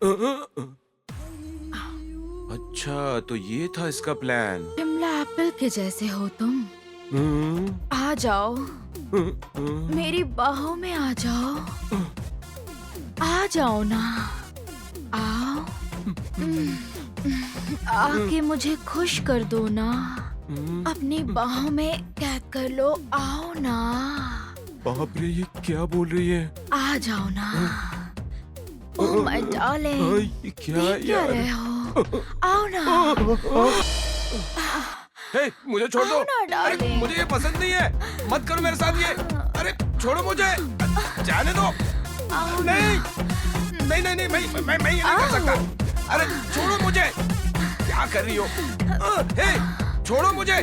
अच्छा, तो ये था इसका प्लान। शिमला एप्पल के जैसे हो तुम। आ जाओ, मेरी बाहों में आ जाओ। आ जाओ ना, आओ। आके मुझे खुश कर दो ना, अपनी बाहों में कैद कर लो। आओ ना। बाप रे, ये क्या बोल रही है? आ जाओ ना। ओह माय डार्लिंग, ये क्या क्या यार? रहे हो? आओ ना। हे, मुझे छोड़ दो। आओ ना, अरे, डार्लिंग। मुझे ये पसंद नहीं है। मत करो मेरे साथ ये। अरे छोड़ो मुझे, जाने दो। आओ ना। नहीं नहीं नहीं नहीं, मैं ये नहीं कर सकता। अरे छोड़ो मुझे। क्या कर रही हो? हे, छोड़ो मुझे।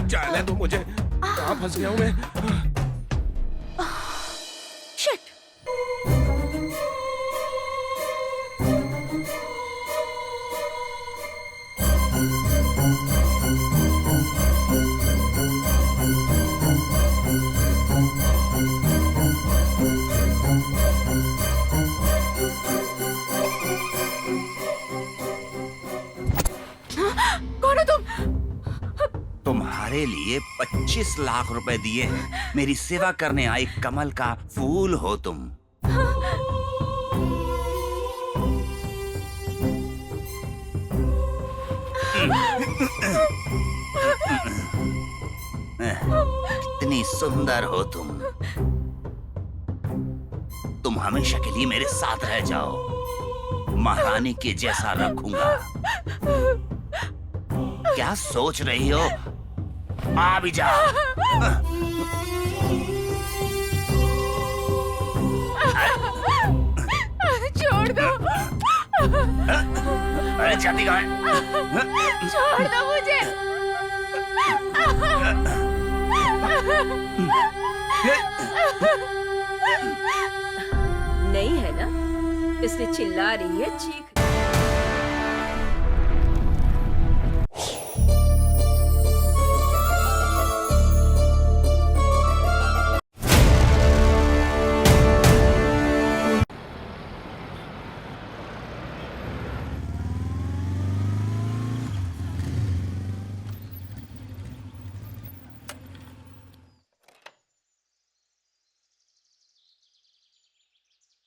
जाने दो मुझे। कहाँ फंस गया हूँ मैं? शिट। कौन हो तुम? तुम्हारे लिए 25 लाख रुपए दिए हैं। मेरी सेवा करने आई कमल का फूल हो तुम। कितनी सुंदर हो तुम। तुम हमेशा के लिए मेरे साथ रह जाओ। महारानी के जैसा रखूंगा। क्या सोच रही हो? आ भी जा। छोड़ दो। अरे जाती कहाँ है? छोड़ दो मुझे। नहीं है ना, इसलिए चिल्ला रही है, चीख।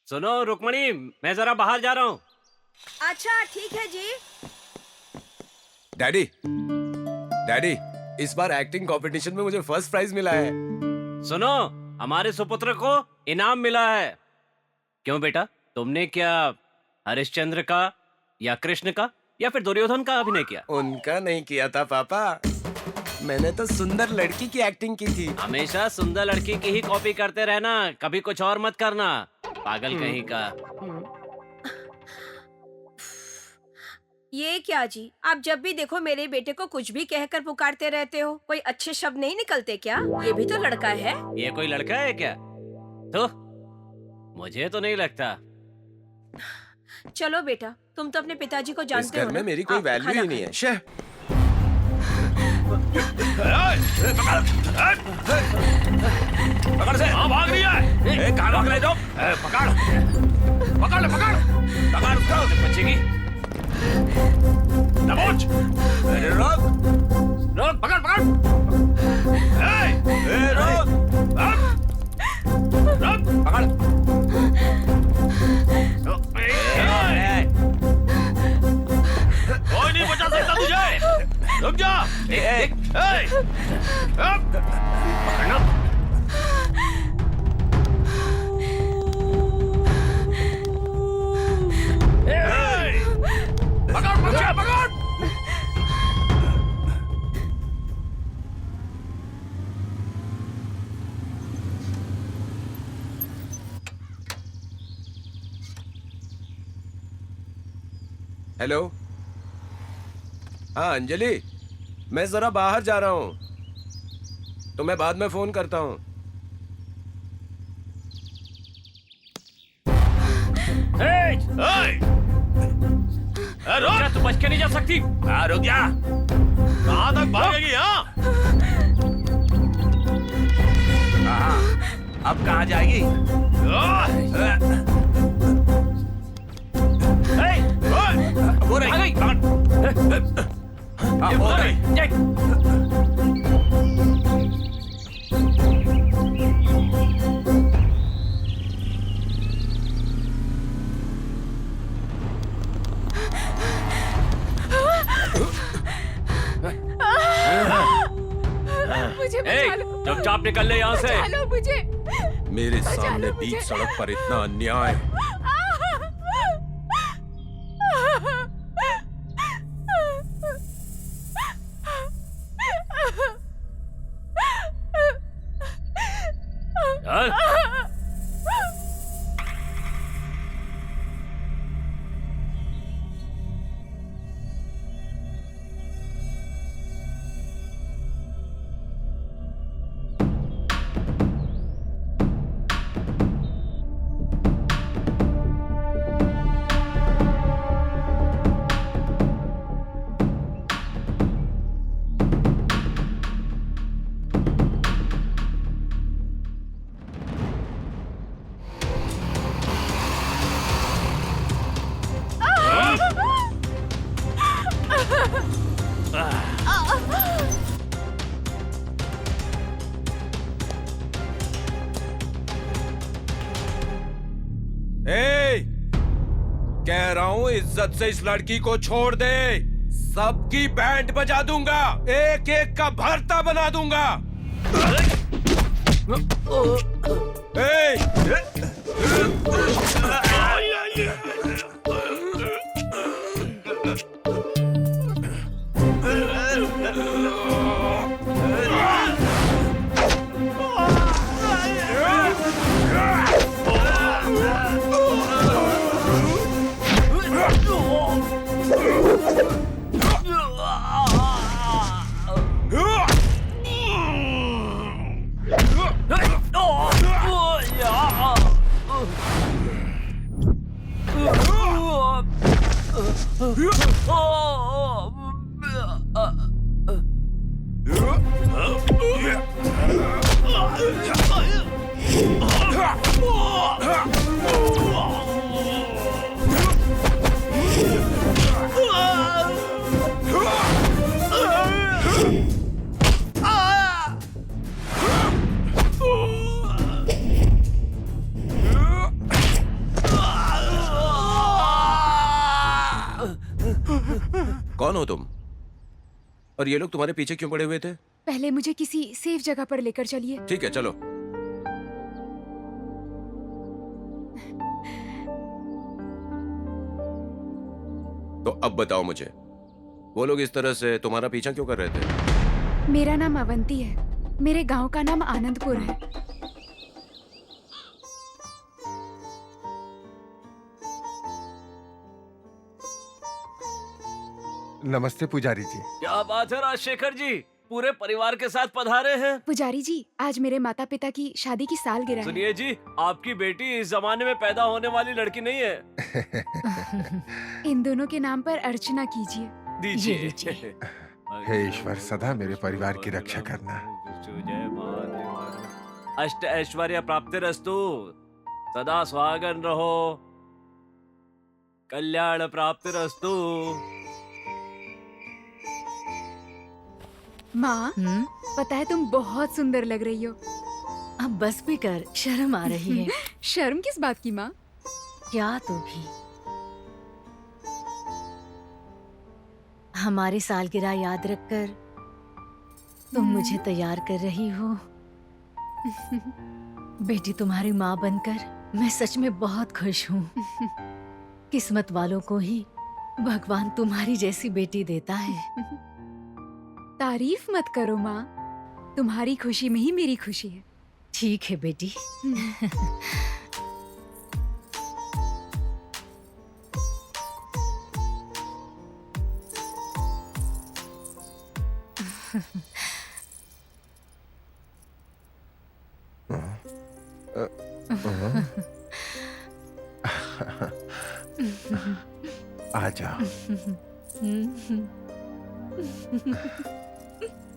सुनो रुक्मणी, मैं जरा बाहर जा रहा हूँ। अच्छा ठीक है जी। डैडी, डैडी, इस बार एक्टिंग कंपटीशन में मुझे फर्स्ट प्राइज मिला है। सुनो, हमारे सुपुत्र को इनाम मिला है। क्यों बेटा, तुमने क्या हरिश्चंद्र का या कृष्ण का या फिर दुर्योधन का अभिनय किया? उनका नहीं किया था पापा, मैंने तो सुंदर लड़की की एक्टिंग की थी। हमेशा सुंदर लड़की की ही कॉपी करते रहना, कभी कुछ और मत करना, पागल कहीं का। ये क्या जी, आप जब भी देखो मेरे बेटे को कुछ भी कहकर पुकारते रहते हो। कोई अच्छे शब्द नहीं निकलते क्या? ये भी तो लड़का है। ये कोई लड़का है क्या? तो मुझे तो नहीं लगता। चलो बेटा, तुम तो अपने पिताजी को इस जानते घर हो में ना? मेरी कोई आप वैल्यू खाना ही नहीं है। शे। पकड़ से। हाँ, भाग रही है। कहाँ भाग रहे हो? पकड़ पकड़ पकड़ पकड़ उसको। बच्चे की दबोच। अरे रोक रोक, पकड़ पकड़। रोक रोक, पकड़। कोई नहीं बचा सकता तुझे। रुक जा। पकड़ना। पकड़ पकड़ पकड़। हेलो, हाँ अंजलि, मैं जरा बाहर जा रहा हूँ, तो मैं बाद में फोन करता हूँ। रुक जा, तू बच के नहीं जा सकती। रुक जा। कहाँ तक भागेगी? अब कहाँ जाएगी? मुझे बचा लो। चुपचाप निकल ले यहाँ से। बचा लो मुझे। मेरे बचा सामने लो बीच मुझे। सड़क पर इतना अन्याय। चल। ए, कह रहा हूँ इज्जत से इस लड़की को छोड़ दे। सबकी बैंड बजा दूंगा, एक एक का भरता बना दूंगा। ए, कौन हो तुम? और ये लोग तुम्हारे पीछे क्यों पड़े हुए थे? पहले मुझे किसी सेफ जगह पर लेकर चलिए। ठीक है, चलो। तो अब बताओ मुझे, वो लोग इस तरह से तुम्हारा पीछा क्यों कर रहे थे? मेरा नाम अवंती है। मेरे गांव का नाम आनंदपुर है। नमस्ते पुजारी जी। क्या बात है राजशेखर जी, पूरे परिवार के साथ पधारे हैं। पुजारी जी, आज मेरे माता पिता की शादी की सालगिरह है। सुनिए जी, आपकी बेटी इस जमाने में पैदा होने वाली लड़की नहीं है। इन दोनों के नाम पर अर्चना कीजिए। दीजिए। हे ईश्वर, सदा मेरे परिवार की रक्षा करना। अष्ट ऐश्वर्य प्राप्तिरस्तु, सदा सुहागन रहो, कल्याण प्राप्तिरस्तु। माँ, पता है तुम बहुत सुंदर लग रही हो। अब बस भी कर, शर्म आ रही है। शर्म किस बात की माँ? क्या तू भी? हमारी सालगिरह याद रखकर तुम मुझे तैयार कर रही हो। बेटी, तुम्हारी माँ बनकर मैं सच में बहुत खुश हूँ। किस्मत वालों को ही भगवान तुम्हारी जैसी बेटी देता है। तारीफ मत करो माँ, तुम्हारी खुशी में ही मेरी खुशी है। ठीक है बेटी। आ जाओ।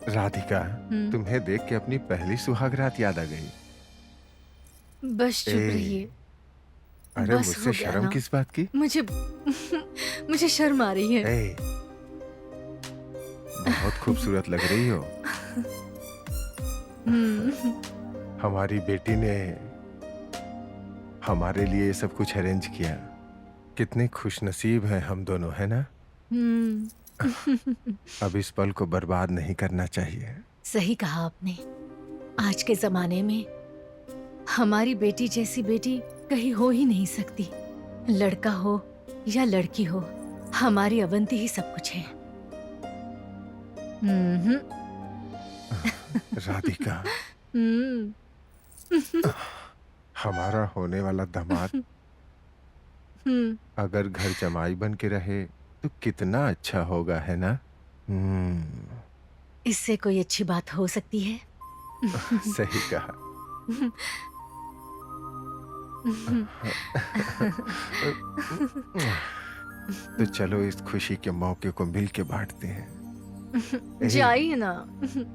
राधिका, तुम्हें देख के अपनी पहली सुहाग रात याद आ गई। बस चुप ए, रहिए। अरे बस हो मुझसे गया शर्म ना। किस बात की? मुझे शर्म आ रही है। ए, बहुत खूबसूरत लग रही हो। हमारी बेटी ने हमारे लिए ये सब कुछ अरेंज किया। कितने खुशनसीब हैं हम दोनों, है ना? अब इस पल को बर्बाद नहीं करना चाहिए। सही कहा आपने। आज के जमाने में हमारी बेटी जैसी बेटी कहीं हो ही नहीं सकती। लड़का हो या लड़की हो, हमारी अवंती ही सब कुछ है। राधिका, हमारा होने वाला दामाद अगर घर जमाई बन के रहे तो कितना अच्छा होगा, है ना? इससे कोई अच्छी बात हो सकती है? सही कहा। तो चलो इस खुशी के मौके को मिल के बांटते हैं। जाइए ना।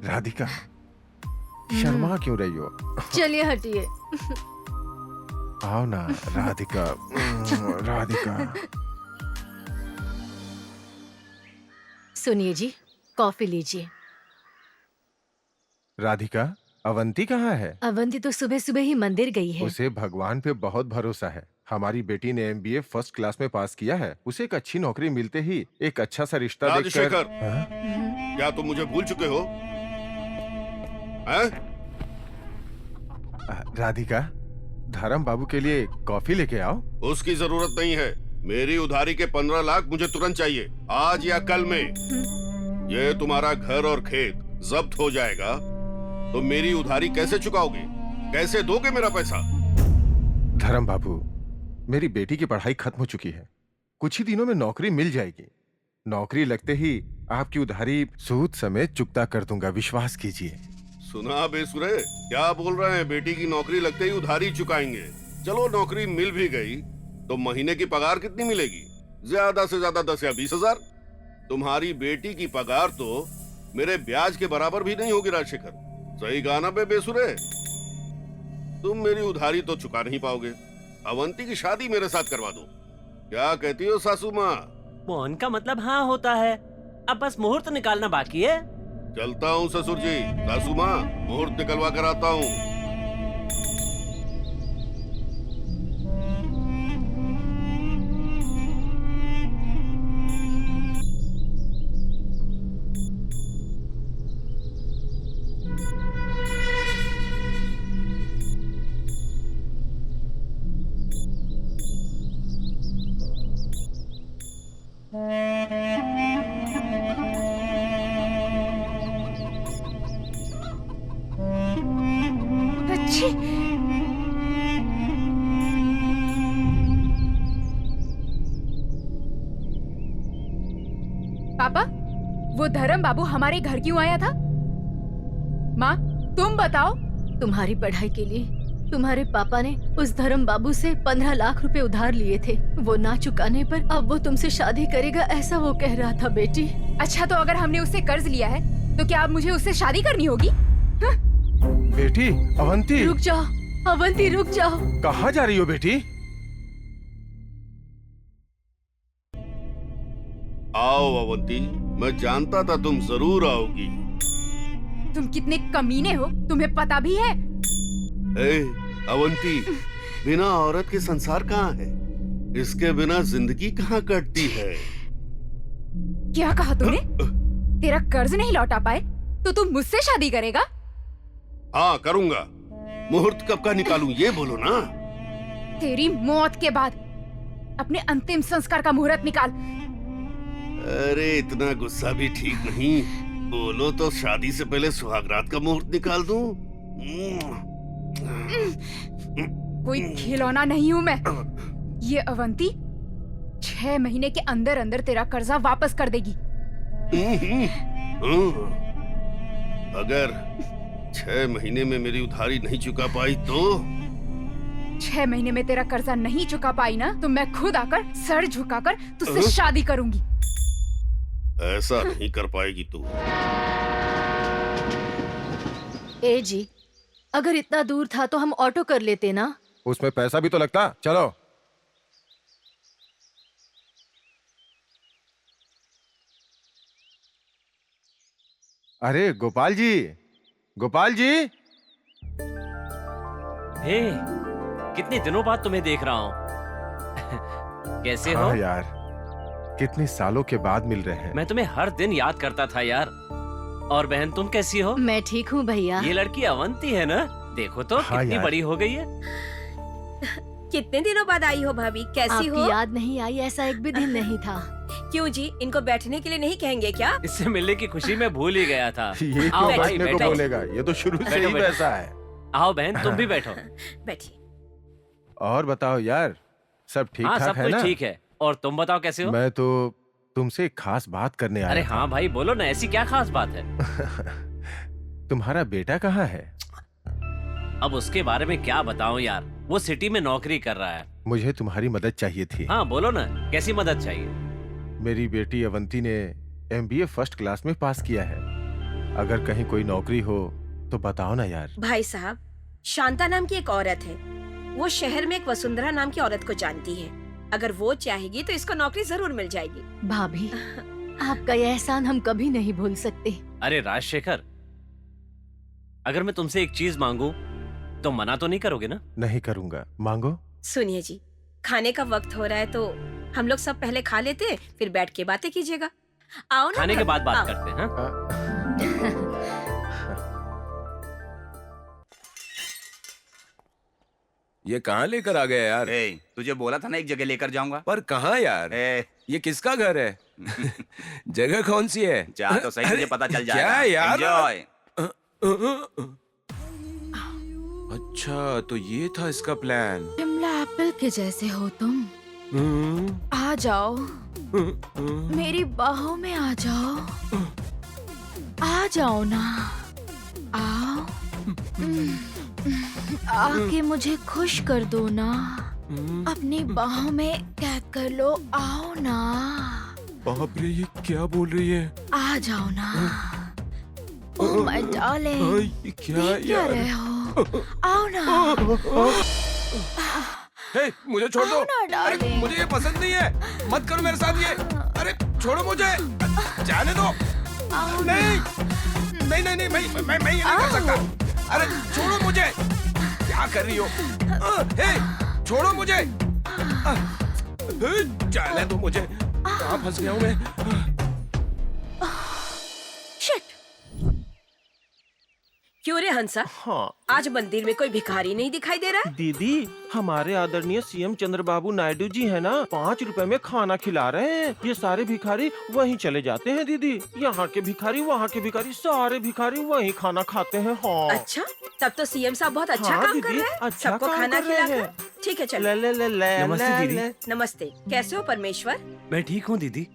राधिका, शर्मा क्यों रही हो? चलिए हटिए। आओ ना राधिका। राधिका, सुनिए जी, कॉफी लीजिए। राधिका, अवंती कहाँ है? अवंती तो सुबह सुबह ही मंदिर गई है। उसे भगवान पे बहुत भरोसा है। हमारी बेटी ने MBA फर्स्ट क्लास में पास किया है। उसे एक अच्छी नौकरी मिलते ही एक अच्छा सा रिश्ता देखकर। राजशेखर, हाँ? क्या तुम मुझे भूल चुके हो? हैं? राधिका, धर्म बाबू के लिए कॉफी लेके आओ। उसकी जरूरत नहीं है। मेरी उधारी के 15 लाख मुझे तुरंत चाहिए, आज या कल में। ये तुम्हारा घर और खेत जब्त हो जाएगा तो मेरी उधारी कैसे चुकाओगे? कैसे दोगे मेरा पैसा? धर्म बाबू, मेरी बेटी की पढ़ाई खत्म हो चुकी है। कुछ ही दिनों में नौकरी मिल जाएगी। नौकरी लगते ही आपकी उधारी सूद समेत चुकता कर दूंगा, विश्वास कीजिए। सुना बेसुरे, क्या बोल रहे हैं? बेटी की नौकरी लगते ही उधारी चुकाएंगे? चलो नौकरी मिल भी गई तो महीने की पगार कितनी मिलेगी? ज्यादा से ज्यादा 10 या 20 हजार। तुम्हारी बेटी की पगार तो मेरे ब्याज के बराबर भी नहीं होगी राजशेखर। सही कहा ना बेसुरे? तुम मेरी उधारी तो चुका नहीं पाओगे। अवंती की शादी मेरे साथ करवा दो। क्या कहती हो सासू माँ? मोहन का मतलब हाँ होता है। अब बस मुहूर्त निकालना बाकी है। चलता हूँ ससुर जी। सासू माँ, मुहूर्त निकलवा कर आता हूँ। अच्छी। पापा, वो धर्म बाबू हमारे घर क्यों आया था? माँ, तुम बताओ। तुम्हारी पढ़ाई के लिए तुम्हारे पापा ने उस धर्म बाबू से 15 लाख रुपए उधार लिए थे। वो ना चुकाने पर अब वो तुमसे शादी करेगा, ऐसा वो कह रहा था बेटी। अच्छा, तो अगर हमने उससे कर्ज लिया है तो क्या अब मुझे उससे शादी करनी होगी? बेटी, अवंती। रुक जाओ अवंती, रुक जाओ। कहाँ जा रही हो बेटी? आओ अवंती, मैं जानता था तुम जरूर आओगी। तुम कितने कमीने हो, तुम्हें पता भी है? ए, अवंती, बिना औरत के संसार कहाँ है? इसके बिना जिंदगी कहाँ कटती है? क्या कहा तूने? तेरा कर्ज नहीं लौटा पाए तो तू मुझसे शादी करेगा? हाँ करूंगा। मुहूर्त कब का निकालूं ये बोलो ना। तेरी मौत के बाद अपने अंतिम संस्कार का मुहूर्त निकाल। अरे इतना गुस्सा भी ठीक नहीं। बोलो तो शादी से पहले सुहागरात का मुहूर्त निकाल दूं। कोई खिलौना नहीं हूँ मैं। ये अवंती 6 महीने के अंदर अंदर तेरा कर्जा वापस कर देगी। अगर 6 महीने में मेरी उधारी नहीं चुका पाई तो? 6 महीने में तेरा कर्जा नहीं चुका पाई ना तो मैं खुद आकर सर झुकाकर तुझसे शादी करूंगी। ऐसा नहीं कर पाएगी तू। ए जी, अगर इतना दूर था तो हम ऑटो कर लेते ना। उसमें पैसा भी तो लगता। चलो। अरे गोपाल जी, गोपाल जी। हे, कितने दिनों बाद तुम्हें देख रहा हूँ। कैसे हो? हाँ यार, कितने सालों के बाद मिल रहे हैं। मैं तुम्हें हर दिन याद करता था यार। और बहन तुम कैसी हो? मैं ठीक हूँ भैया। ये लड़की अवंती है ना? देखो तो हाँ कितनी यार। बड़ी हो गई है। कितने दिनों बाद आई हो भाभी, कैसी हो? आपकी याद नहीं आई ऐसा एक भी दिन नहीं था। क्यों जी, इनको बैठने के लिए नहीं कहेंगे क्या? इससे मिलने की खुशी में भूल ही गया था। ये आओ क्यों भाई, बैठने को बैठो। बोलेगा? ये तो शुरू से बैठो, ही बैठो। वैसा है। आओ बहन तुम भी बैठो। बैठिए। और बताओ यार, सब ठीक हाँ ठाक सब है कुछ ना? ठीक है। और तुम बताओ कैसे हो? मैं तो तुमसे एक खास बात करने अरे आया था। हाँ भाई बोलो ना, ऐसी क्या खास बात है? तुम्हारा बेटा कहाँ है? अब उसके बारे में क्या बताऊं यार, वो सिटी में नौकरी कर रहा है। मुझे तुम्हारी मदद चाहिए थी। हाँ बोलो ना, कैसी मदद चाहिए? मेरी बेटी अवंती ने MBA फर्स्ट क्लास में पास किया है। अगर कहीं कोई नौकरी हो तो बताओ ना यार। भाई साहब, शांता नाम की एक औरत है, वो शहर में एक वसुंधरा नाम की औरत को जानती है। अगर वो चाहेगी तो इसको नौकरी जरूर मिल जाएगी। भाभी, आपका यह एहसान हम कभी नहीं भूल सकते। अरे राजशेखर, अगर मैं तुमसे एक चीज मांगू तो मना तो नहीं करोगे ना? नहीं करूंगा, मांगो। सुनिए जी, खाने का वक्त हो रहा है तो हम लोग सब पहले खा लेते हैं, फिर बैठ के बातें कीजिएगा। आओ ना। खाने के बाद आओ। बात करते हैं। हाँ? ये कहाँ लेकर आ गया यार? ए, तुझे बोला था ना एक जगह लेकर जाऊंगा। पर कहाँ यार? ये किसका घर है? जगह कौन सी है? जा तो सही, तुझे पता चल जाएगा। क्या यार? एंजॉय। अच्छा तो ये था इसका प्लान। शिमला एप्पल के जैसे हो तुम। आ जाओ, मेरी बाहों में आ जाओ। आ जाओ ना, आओ। आके मुझे खुश कर दो ना, अपनी बाहों में कैद कर लो। आओ ना, बाप रे, ये क्या बोल रही है? आ जाओ ना। ओह माय डार्लिंग, ये क्या देख क्या यार? रहे हो? आओ ना। हे, मुझे छोड़ दो। आओ ना अरे डार्लिंग। मुझे ये पसंद नहीं है, मत करो मेरे साथ ये। अरे छोड़ो मुझे, जाने दो। आओ ना। नहीं नहीं नहीं नहीं, मैं ये नहीं कर सकता। अरे छोड़ो मुझे, क्या कर रही हो? हे, छोड़ो मुझे। जाने दो मुझे, कहाँ फंस गया हूँ मैं? शिट! क्यों रे हंसा, हाँ आज मंदिर में कोई भिखारी नहीं दिखाई दे रहा है? दीदी, हमारे आदरणीय CM चंद्रबाबू नायडू जी है ना, 5 रुपए में खाना खिला रहे हैं। ये सारे भिखारी वहीं चले जाते हैं दीदी। यहाँ के भिखारी, वहाँ के भिखारी, सारे भिखारी वहीं खाना खाते हैं। हाँ अच्छा, तब तो CM साहब बहुत अच्छा हाँ, काम कर दीदी, रहे हैं। अच्छा सबको काम खाना कर रहे खिलाकर। हैं। ठीक है चलो। ले ले ले ले नमस्ते ले, दीदी। ले। नमस्ते, कैसे हो परमेश्वर? मैं ठीक हूँ दीदी,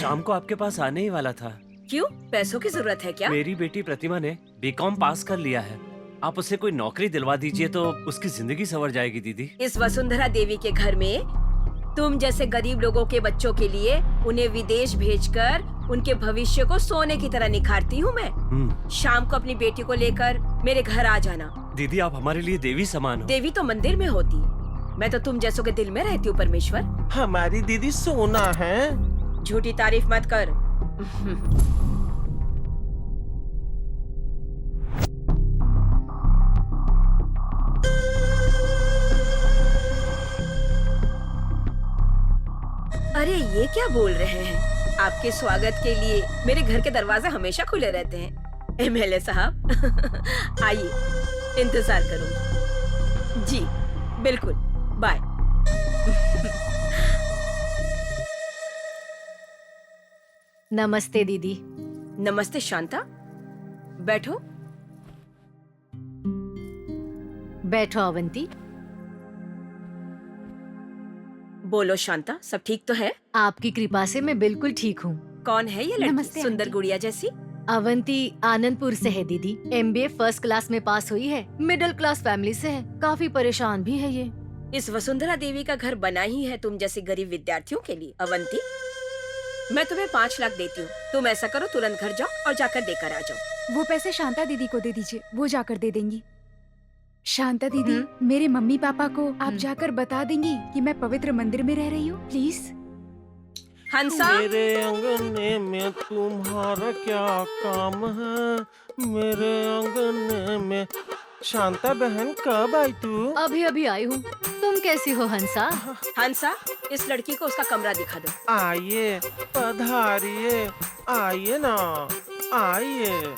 शाम को आपके पास आने ही वाला था। क्यों, पैसों की जरूरत है क्या? मेरी बेटी प्रतिमा ने B.Com पास कर लिया है। आप उसे कोई नौकरी दिलवा दीजिए तो उसकी जिंदगी संवर जाएगी दीदी। इस वसुंधरा देवी के घर में तुम जैसे गरीब लोगों के बच्चों के लिए उन्हें विदेश भेजकर उनके भविष्य को सोने की तरह निखारती हूँ मैं। शाम को अपनी बेटी को लेकर मेरे घर आ जाना। दीदी आप हमारे लिए देवी समान हो। देवी तो मंदिर में होती, मैं तो तुम जैसों के दिल में रहती हूँ परमेश्वर। हमारी दीदी सोना है। झूठी तारीफ मत कर। अरे ये क्या बोल रहे हैं? आपके स्वागत के लिए मेरे घर के दरवाजे हमेशा खुले रहते हैं। MLA साहब आइए, इंतजार करूंगी। जी बिल्कुल, बाय। नमस्ते दीदी। नमस्ते शांता, बैठो। बैठो अवंती। बोलो शांता, सब ठीक तो है? आपकी कृपा से मैं बिल्कुल ठीक हूँ। कौन है ये लड़की, नमस्ते, सुंदर आंटी। गुड़िया जैसी? अवंती आनंदपुर से है दीदी। MBA फर्स्ट क्लास में पास हुई है। मिडिल क्लास फैमिली से है। काफी परेशान भी है ये। इस वसुंधरा देवी का घर बना ही है तुम जैसे गरीब विद्यार्थियों के लिए। अवंती, मैं तुम्हें 5 लाख देती हूँ। तुम ऐसा करो, तुरंत घर जाओ और जाकर देकर आ जाओ। वो पैसे शांता दीदी को दे दीजिए, वो जाकर दे देंगी। शांता दीदी, मेरे मम्मी पापा को आप जाकर बता देंगी कि मैं पवित्र मंदिर में रह रही हूँ, प्लीज। हंसा, मेरे अंगने में तुम्हारा क्या काम है? मेरे अंगने में। शांता बहन कब आई तू? अभी अभी आई हूँ। तुम कैसी हो हंसा? हंसा, इस लड़की को उसका कमरा दिखा दो। आइए, पधारिए, आइए ना। आइए।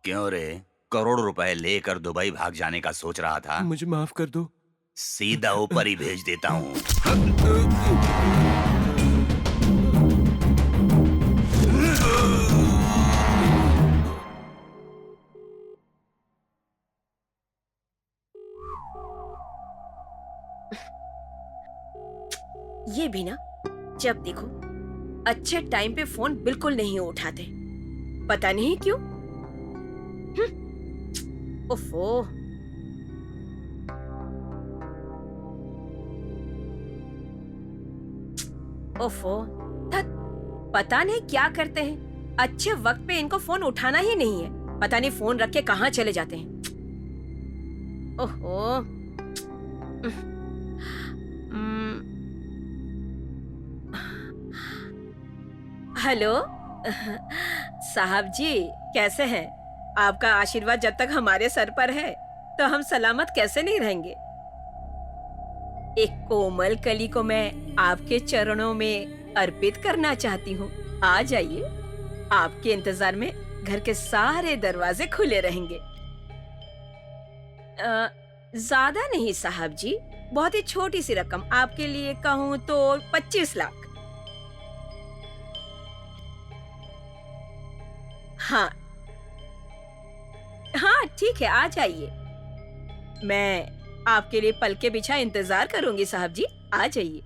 क्यों रे, करोड़ रुपए लेकर दुबई भाग जाने का सोच रहा था? मुझे माफ कर दो। सीधा ऊपर ही भेज देता हूँ। ये भी ना, जब देखो अच्छे टाइम पे फोन बिल्कुल नहीं उठाते, पता नहीं क्यों। ओफो। ओफो, पता नहीं क्या करते हैं, अच्छे वक्त पे इनको फोन उठाना ही नहीं है, पता नहीं फोन रख के कहाँ चले जाते हैं। ओहो। हेलो साहब जी, कैसे हैं? आपका आशीर्वाद जब तक हमारे सर पर है तो हम सलामत कैसे नहीं रहेंगे। एक कोमल कली को मैं आपके चरणों में अर्पित करना चाहती हूँ। आ जाइए, आपके इंतजार में घर के सारे दरवाजे खुले रहेंगे। ज्यादा नहीं साहब जी, बहुत ही छोटी सी रकम, आपके लिए कहूँ तो 25 लाख। हाँ हाँ ठीक है, आ जाइए। मैं आपके लिए पल के बिछा इंतजार करूंगी साहब जी, आ जाइए।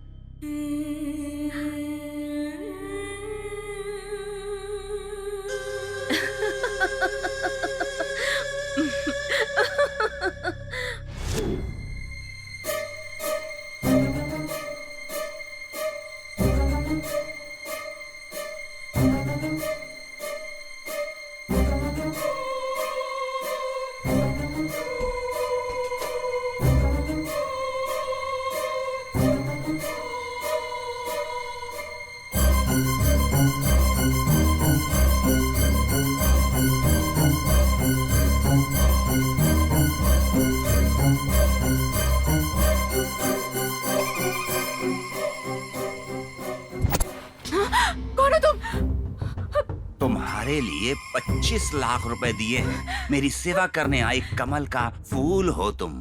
तुम्हारे लिए 25 लाख रुपए दिए हैं। मेरी सेवा करने आई कमल का फूल हो तुम।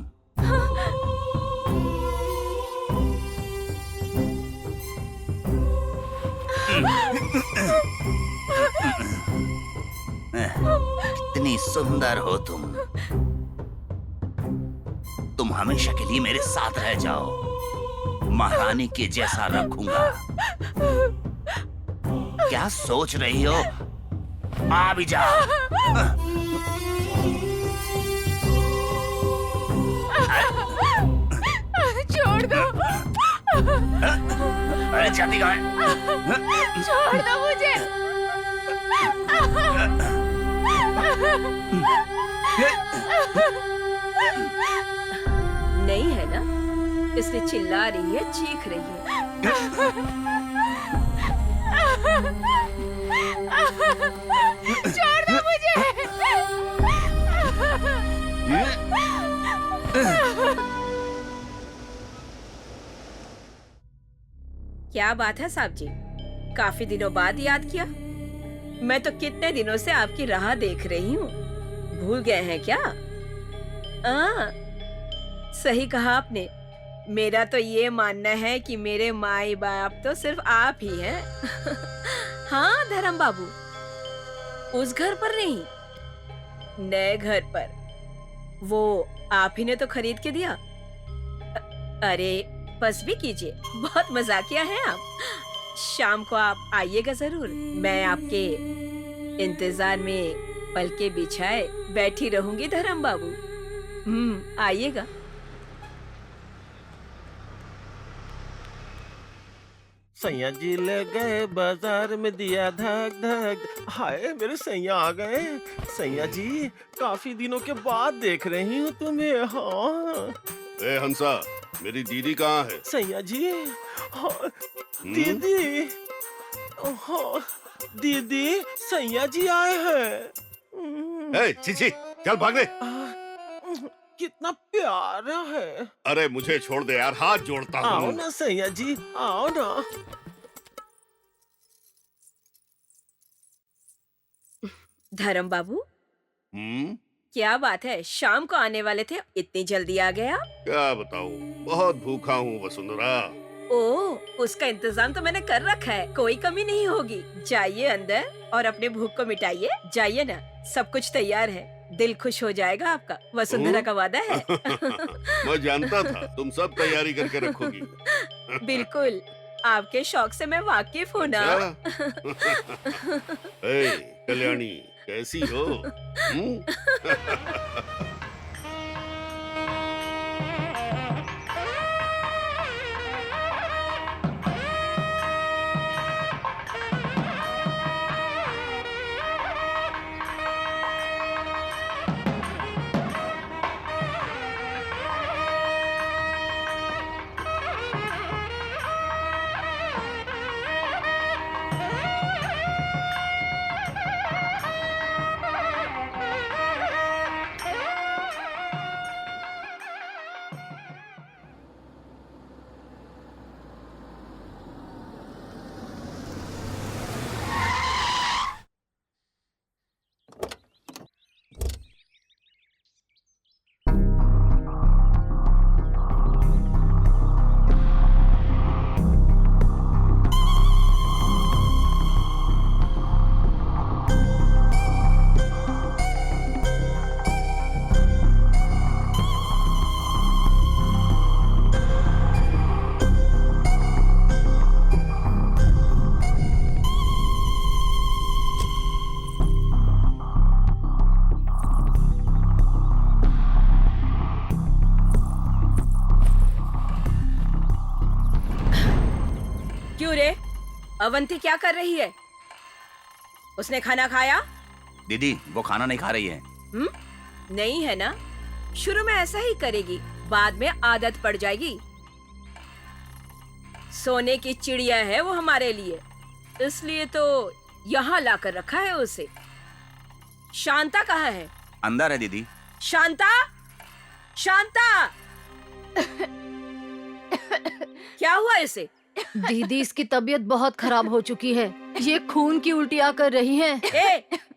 कितनी सुंदर हो तुम हमेशा के लिए मेरे साथ रह जाओ। महारानी के जैसा रखूंगा। क्या सोच रही हो? आ भी जाओ। छोड़ दो। अरे जाती कहाँ है? छोड़ दो मुझे। नहीं है ना, इसलिए चिल्ला रही है, चीख रही है। छोड़ दो मुझे। क्या बात है साहब जी, काफी दिनों बाद याद किया? मैं तो कितने दिनों से आपकी राह देख रही हूँ। भूल गए हैं क्या? सही कहा आपने। मेरा तो ये मानना है कि मेरे माई बाप तो सिर्फ आप ही हैं। हाँ धर्म बाबू, उस घर पर नहीं, नए घर पर। वो आप ही ने तो खरीद के दिया। अरे बस भी कीजिए, बहुत मजाकिया हैं आप। शाम को आप आइएगा जरूर। मैं आपके इंतजार में पलके बिछाए बैठी रहूंगी धर्म बाबू। आइएगा। सैया जी ले गए बाजार में, दिया धक धक। हाय मेरे सैया आ गए। सैया जी काफी दिनों के बाद देख रही हूँ तुम्हें। हाँ ए हंसा, मेरी दीदी कहाँ है? सैया जी। हाँ, दीदी। हाँ, दीदी सैया जी आए हैं। ए छी, चल भागने। कितना प्यारा है। अरे मुझे छोड़ दे यार, हाथ जोड़ता हूँ। आओ ना सैया जी, आओ ना। धर्म बाबू, क्या बात है, शाम को आने वाले थे, इतनी जल्दी आ गया? क्या बताऊँ, बहुत भूखा हूँ वसुंधरा। ओह, उसका इंतजाम तो मैंने कर रखा है, कोई कमी नहीं होगी। जाइए अंदर और अपने भूख को मिटाइए। जाइए ना, सब कुछ तैयार है। दिल खुश हो जाएगा आपका, वसुंधरा का वादा है। मैं जानता था तुम सब तैयारी करके रखोगी। बिल्कुल, आपके शौक से मैं वाकिफ हूँ ना। ए, कल्याणी कैसी हो? अवंती क्या कर रही है? उसने खाना खाया? दीदी वो खाना नहीं खा रही है। नहीं है ना, शुरू में ऐसा ही करेगी, बाद में आदत पड़ जाएगी। सोने की चिड़िया है वो हमारे लिए, इसलिए तो यहाँ लाकर रखा है उसे। शांता कहाँ है? अंदर है दीदी। शांता, शांता! क्या हुआ इसे? दीदी इसकी तबीयत बहुत खराब हो चुकी है, ये खून की उल्टियाँ कर रही है।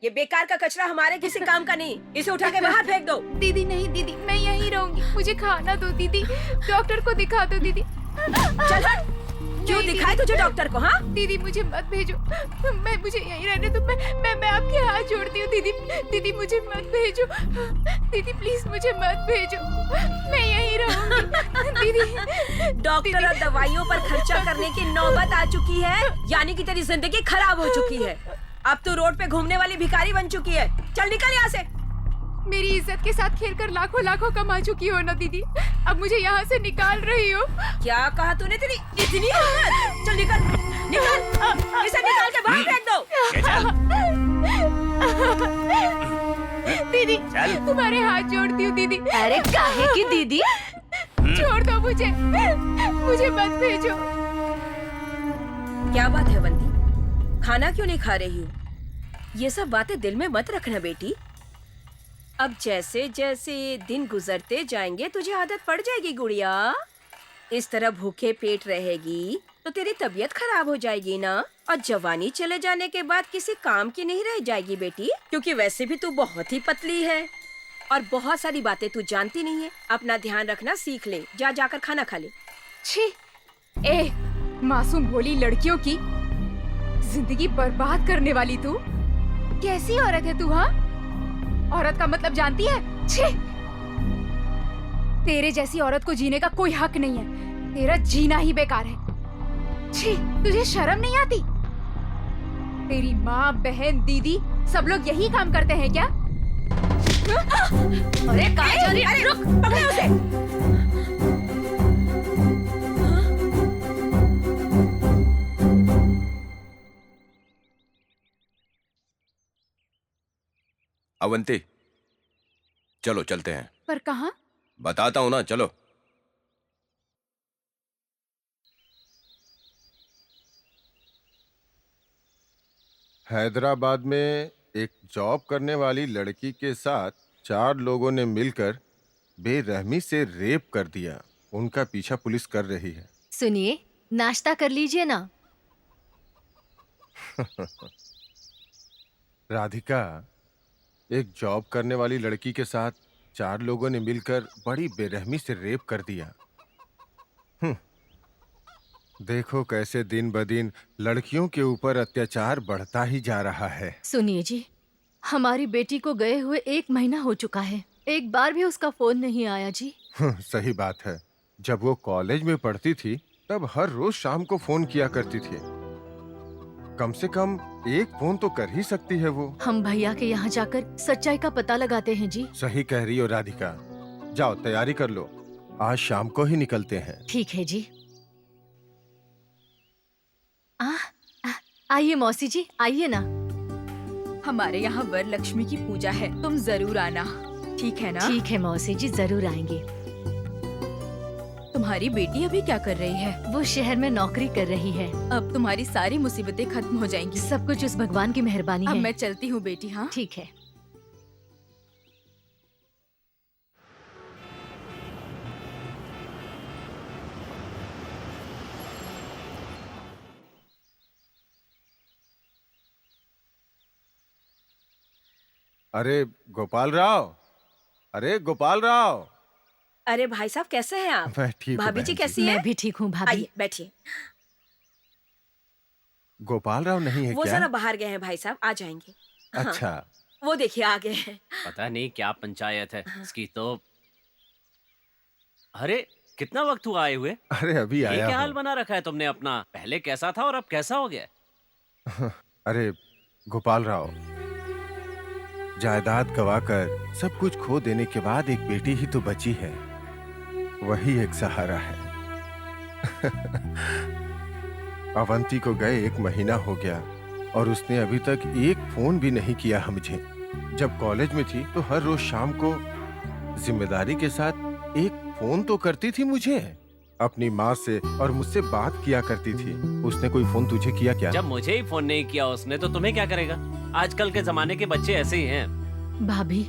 ये बेकार का कचरा हमारे किसी काम का नहीं, इसे उठा के बाहर फेंक दो। दीदी नहीं दीदी, मैं यहीं रहूंगी, मुझे खाना दो दीदी, डॉक्टर को दिखा दो दीदी। चल हट। क्यों दिखाए तुझे डॉक्टर को? हाँ दीदी मुझे मत भेजो, मुझे यहीं रहने दो। मैं आपके हाथ जोड़ती हूँ दीदी, दीदी मुझे मत भेजो, दीदी प्लीज मुझे मत भेजो, मैं यहीं रहूंगी दीदी। डॉक्टर और दवाइयों पर खर्चा करने की नौबत आ चुकी है, यानी कि तेरी जिंदगी खराब हो चुकी है। अब तू रोड पे घूमने वाली भिखारी बन चुकी है। चल निकल यहाँ से। मेरी इज्जत के साथ खेलकर लाखों लाखों कमा चुकी हो ना दीदी, अब मुझे यहाँ से निकाल रही हो। क्या कहा तूने? तेरी इतनी हिम्मत? चल निकल, निकल, इसे निकाल के बाहर फेंक दो। दीदी तुम्हारे हाथ जोड़ती हूँ दीदी। अरे काहे की दीदी? छोड़ दो मुझे, मुझे मत भेजो। क्या बात है अवंती, खाना क्यों नहीं खा रही हो? ये सब बातें दिल में मत रखना बेटी। अब जैसे जैसे दिन गुजरते जाएंगे तुझे आदत पड़ जाएगी गुड़िया। इस तरह भूखे पेट रहेगी तो तेरी तबीयत खराब हो जाएगी ना, और जवानी चले जाने के बाद किसी काम की नहीं रह जाएगी बेटी, क्योंकि वैसे भी तू बहुत ही पतली है और बहुत सारी बातें तू जानती नहीं है। अपना ध्यान रखना सीख ले, जा जाकर खाना खा ले। छी, ए मासूम भोली लड़कियों की जिंदगी बर्बाद करने वाली तू कैसी औरत है तू? हाँ, औरत का मतलब जानती है? छी, तेरे जैसी औरत को जीने का कोई हक नहीं है, तेरा जीना ही बेकार है। छी, तुझे शर्म नहीं आती? तेरी माँ, बहन, दीदी सब लोग यही काम करते हैं क्या? अरे कहाँ जा रही है? रुक, पकड़ो उसे। अवंती, चलो चलते हैं। पर कहाँ? बताता हूँ ना, चलो। हैदराबाद में एक जॉब करने वाली लड़की के साथ 4 लोगों ने मिलकर बेरहमी से रेप कर दिया। उनका पीछा पुलिस कर रही है। सुनिए, नाश्ता कर लीजिए ना। राधिका, एक जॉब करने वाली लड़की के साथ 4 लोगों ने मिलकर बड़ी बेरहमी से रेप कर दिया। देखो कैसे दिन ब दिन लड़कियों के ऊपर अत्याचार बढ़ता ही जा रहा है। सुनिए जी, हमारी बेटी को गए हुए 1 महीना हो चुका है, एक बार भी उसका फोन नहीं आया जी। सही बात है। जब वो कॉलेज में पढ़ती थी तब हर रोज शाम को फोन किया करती थी। कम से कम एक फोन तो कर ही सकती है वो। हम भैया के यहाँ जाकर सच्चाई का पता लगाते हैं जी। सही कह रही हो राधिका। जाओ तैयारी कर लो, आज शाम को ही निकलते हैं। ठीक है जी। आइए मौसी जी, आइए ना। हमारे यहाँ वरलक्ष्मी की पूजा है, तुम जरूर आना, ठीक है ना? ठीक है मौसी जी, जरूर आएंगे। तुम्हारी बेटी अभी क्या कर रही है? वो शहर में नौकरी कर रही है। अब तुम्हारी सारी मुसीबतें खत्म हो जाएंगी। सब कुछ उस भगवान की मेहरबानी अब है। मैं चलती हूँ बेटी। हाँ ठीक है। अरे गोपाल राव, अरे गोपाल राव। अरे भाई साहब, कैसे हैं आप? मैं ठीक हूँ भाभी जी बहन कैसी है? मैं भी ठीक हूँ भाभी। आइए बैठिए। गोपाल राव नहीं है वो क्या? जरा बाहर गए हैं भाई साहब, आ जाएंगे। अच्छा। वो देखिए आ गए हैं। पता नहीं क्या पंचायत है इसकी तो। अरे कितना वक्त हुआ आए हुए? अरे अभी ये आया क्या हाल हूँ। बना रखा है तुमने अपना? पहले कैसा था और अब कैसा हो गया? अरे गोपाल राव, जायदाद गवाकर सब कुछ खो देने के बाद एक बेटी ही तो बची है, वही एक सहारा है। अवंती को गए 1 महीना हो गया और उसने अभी तक एक फोन भी नहीं किया मुझे। जब कॉलेज में थी तो हर रोज शाम को जिम्मेदारी के साथ एक फोन तो करती थी मुझे। अपनी माँ से और मुझसे बात किया करती थी। उसने कोई फोन तुझे किया क्या? जब मुझे ही फोन नहीं किया उसने तो तुम्हें क्या करेगा? आजकल के जमाने के बच्चे ऐसे ही हैं। भाभी,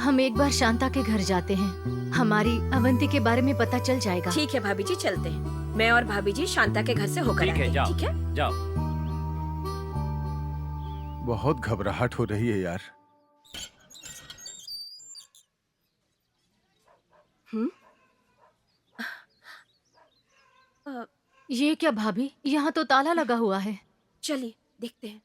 हम एक बार शांता के घर जाते हैं, हमारी अवंती के बारे में पता चल जाएगा। ठीक है भाभी जी, चलते हैं। मैं और भाभी जी शांता के घर से होकर ठीक आते है, हैं। जाओ ठीक है, जाओ। बहुत घबराहट हो रही है यार। ये क्या भाभी, यहाँ तो ताला लगा हुआ है। चलिए देखते हैं।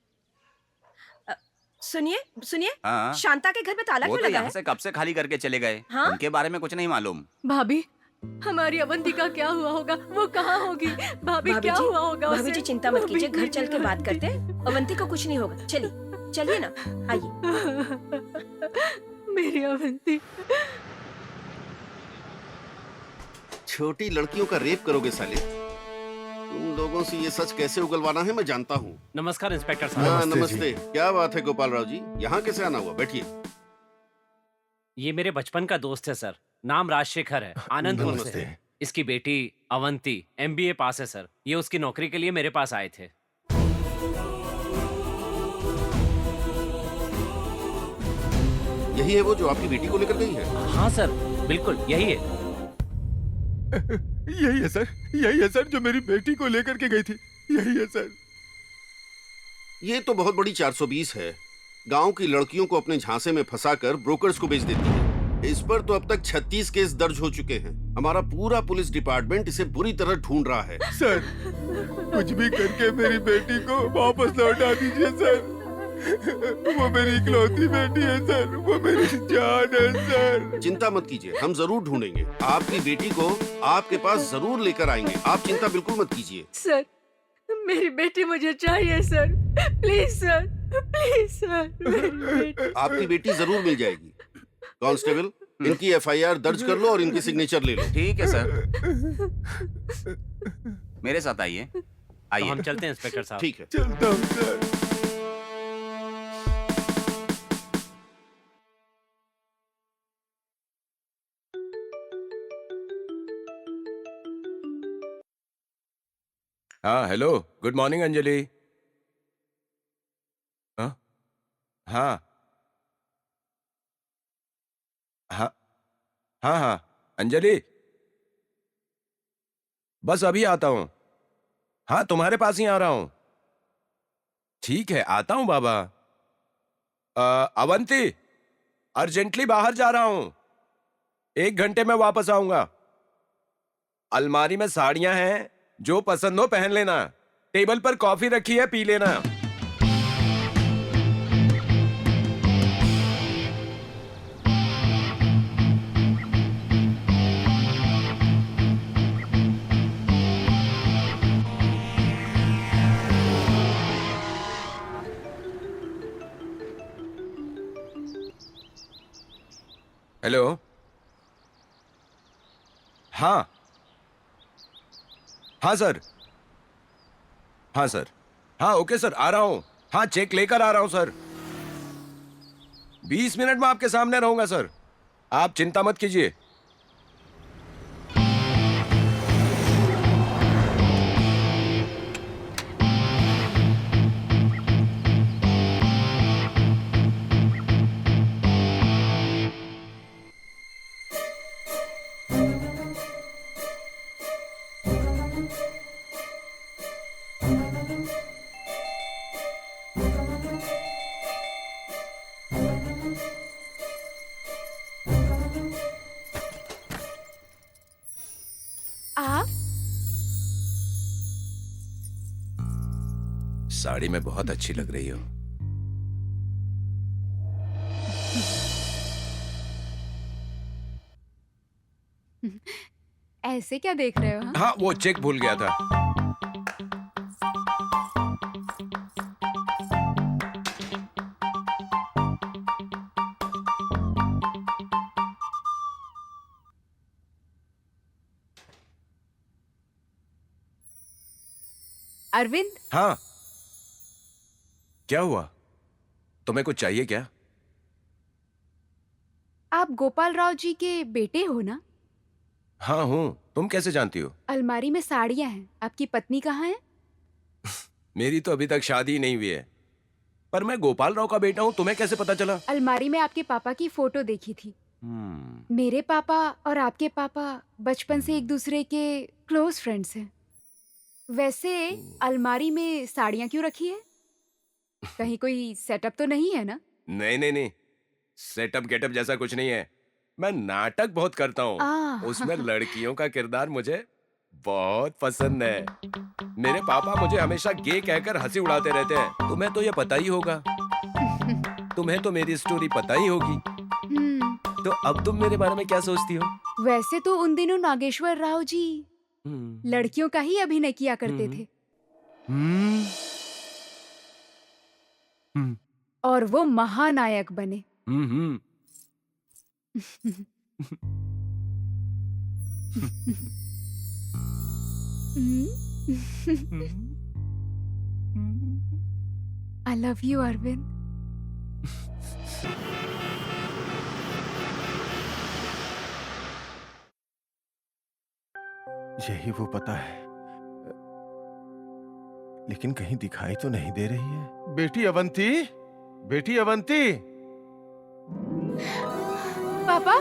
सुनिए सुनिए, हाँ। शांता के घर में ताला वो क्यों तो लगा यहाँ है? से कब से खाली करके चले गए। हाँ? उनके बारे में कुछ नहीं मालूम। भाभी, हमारी अवंती का क्या हुआ होगा? वो कहाँ होगी? भाभी भाभी क्या जी, हुआ होगा भाभी उसे? जी चिंता मत कीजिए, घर चल के बात करते हैं। अवंती को कुछ नहीं होगा। चलिए चलिए ना, आइए। मेरी अवंती। छोटी लड़कियों का रेप करोगे साले? तुम लोगों से ये सच कैसे उगलवाना है मैं जानता हूँ। नमस्कार इंस्पेक्टर साहब। हाँ नमस्ते नमस्ते। क्या बात है गोपाल राव जी, यहाँ कैसे आना हुआ? बैठिए। ये मेरे बचपन का दोस्त है सर, नाम राजशेखर है, आनंदपुर से नमस्ते। है। इसकी बेटी अवंती MBA पास है सर। ये उसकी नौकरी के लिए मेरे पास आए थे। यही है वो जो आपकी बेटी को लेकर गई है? हाँ सर, बिल्कुल यही है। यही है सर जो मेरी बेटी को लेकर के गई थी। यही है सर। ये तो बहुत बड़ी 420 है। गांव की लड़कियों को अपने झांसे में फंसाकर ब्रोकर्स को बेच देती है। इस पर तो अब तक 36 केस दर्ज हो चुके हैं। हमारा पूरा पुलिस डिपार्टमेंट इसे बुरी तरह ढूंढ रहा है। सर कुछ भी करके मेरी बेटी को वापस लौटा दीजिए सर। वो मेरी इकलौती बेटी है सर, वो मेरी जान है सर। चिंता मत कीजिए, हम जरूर ढूंढेंगे। आपकी बेटी को आपके पास जरूर लेकर आएंगे। आप चिंता बिल्कुल मत कीजिए। सर, मेरी बेटी मुझे चाहिए sir. Please sir, please sir, मेरी बेटी। आपकी बेटी जरूर मिल जाएगी। कांस्टेबल, इनकी FIR दर्ज कर लो और इनकी सिग्नेचर ले लो। ठीक है सर। मेरे साथ आइए। तो आइए। हम चलते हैं इंस्पेक्टर साहब। ठीक है। चलता हूँ सर। हाँ हेलो, गुड मॉर्निंग अंजलि। हाँ हाँ हाँ हाँ हाँ अंजलि, बस अभी आता हूँ। हाँ तुम्हारे पास ही आ रहा हूँ। ठीक है आता हूँ बाबा। अवंती, अर्जेंटली बाहर जा रहा हूँ, 1 घंटे में वापस आऊंगा। अलमारी में साड़ियां हैं, जो पसंद हो पहन लेना। टेबल पर कॉफी रखी है, पी लेना। हेलो। हाँ हाँ सर। हाँ सर। हाँ ओके सर, आ रहा हूं। हाँ चेक लेकर आ रहा हूं सर। 20 मिनट में आपके सामने रहूंगा सर, आप चिंता मत कीजिए। आप साड़ी में बहुत अच्छी लग रही हो। ऐसे क्या देख रहे हो? हाँ? हाँ वो चेक भूल गया था। अरविंद, हाँ क्या हुआ, तुम्हें कुछ चाहिए क्या? आप गोपाल राव जी के बेटे हो ना? हाँ हूँ, तुम कैसे जानती हो? अलमारी में साड़ियां हैं, आपकी पत्नी कहाँ है? मेरी तो अभी तक शादी ही नहीं हुई है, पर मैं गोपाल राव का बेटा हूँ, तुम्हें कैसे पता चला? अलमारी में आपके पापा की फोटो देखी थी। मेरे पापा और आपके पापा बचपन से एक दूसरे के क्लोज फ्रेंड्स हैं। वैसे अलमारी में साड़ियां क्यों रखी है? कहीं कोई सेटअप तो नहीं है ना? नहीं नहीं नहीं, सेटअप गेटअप जैसा कुछ नहीं है। मैं नाटक बहुत करता हूँ, उसमें लड़कियों का किरदार मुझे बहुत पसंद है। मेरे पापा मुझे हमेशा गे कहकर हंसी उड़ाते रहते हैं। तुम्हें तो ये पता ही होगा, तुम्हें तो मेरी स्टोरी पता ही होगी। तो अब तुम मेरे बारे में क्या सोचती हो? वैसे तो उन दिनों नागेश्वर राव जी लड़कियों का ही अभिनय किया करते थे और वो महानायक बने। I love you, Arvind. यही वो पता है, लेकिन कहीं दिखाई तो नहीं दे रही है। बेटी अवंती, बेटी अवंती। पापा,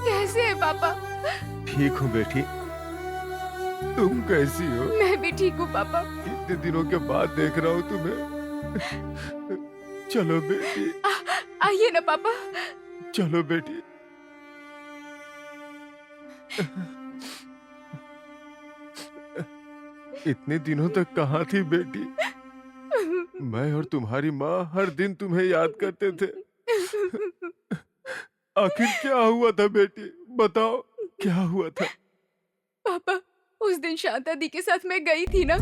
कैसे है पापा? ठीक हूँ बेटी, तुम कैसी हो? मैं भी ठीक हूँ पापा। इतने दिनों के बाद देख रहा हूँ तुम्हें। चलो बेटी, आइए ना पापा। चलो बेटी। इतने दिनों तक कहाँ थी बेटी? मैं और तुम्हारी माँ हर दिन तुम्हें याद करते थे। आखिर क्या हुआ था बेटी? बताओ, क्या हुआ था? पापा, उस दिन शांता दी के साथ मैं गई थी ना।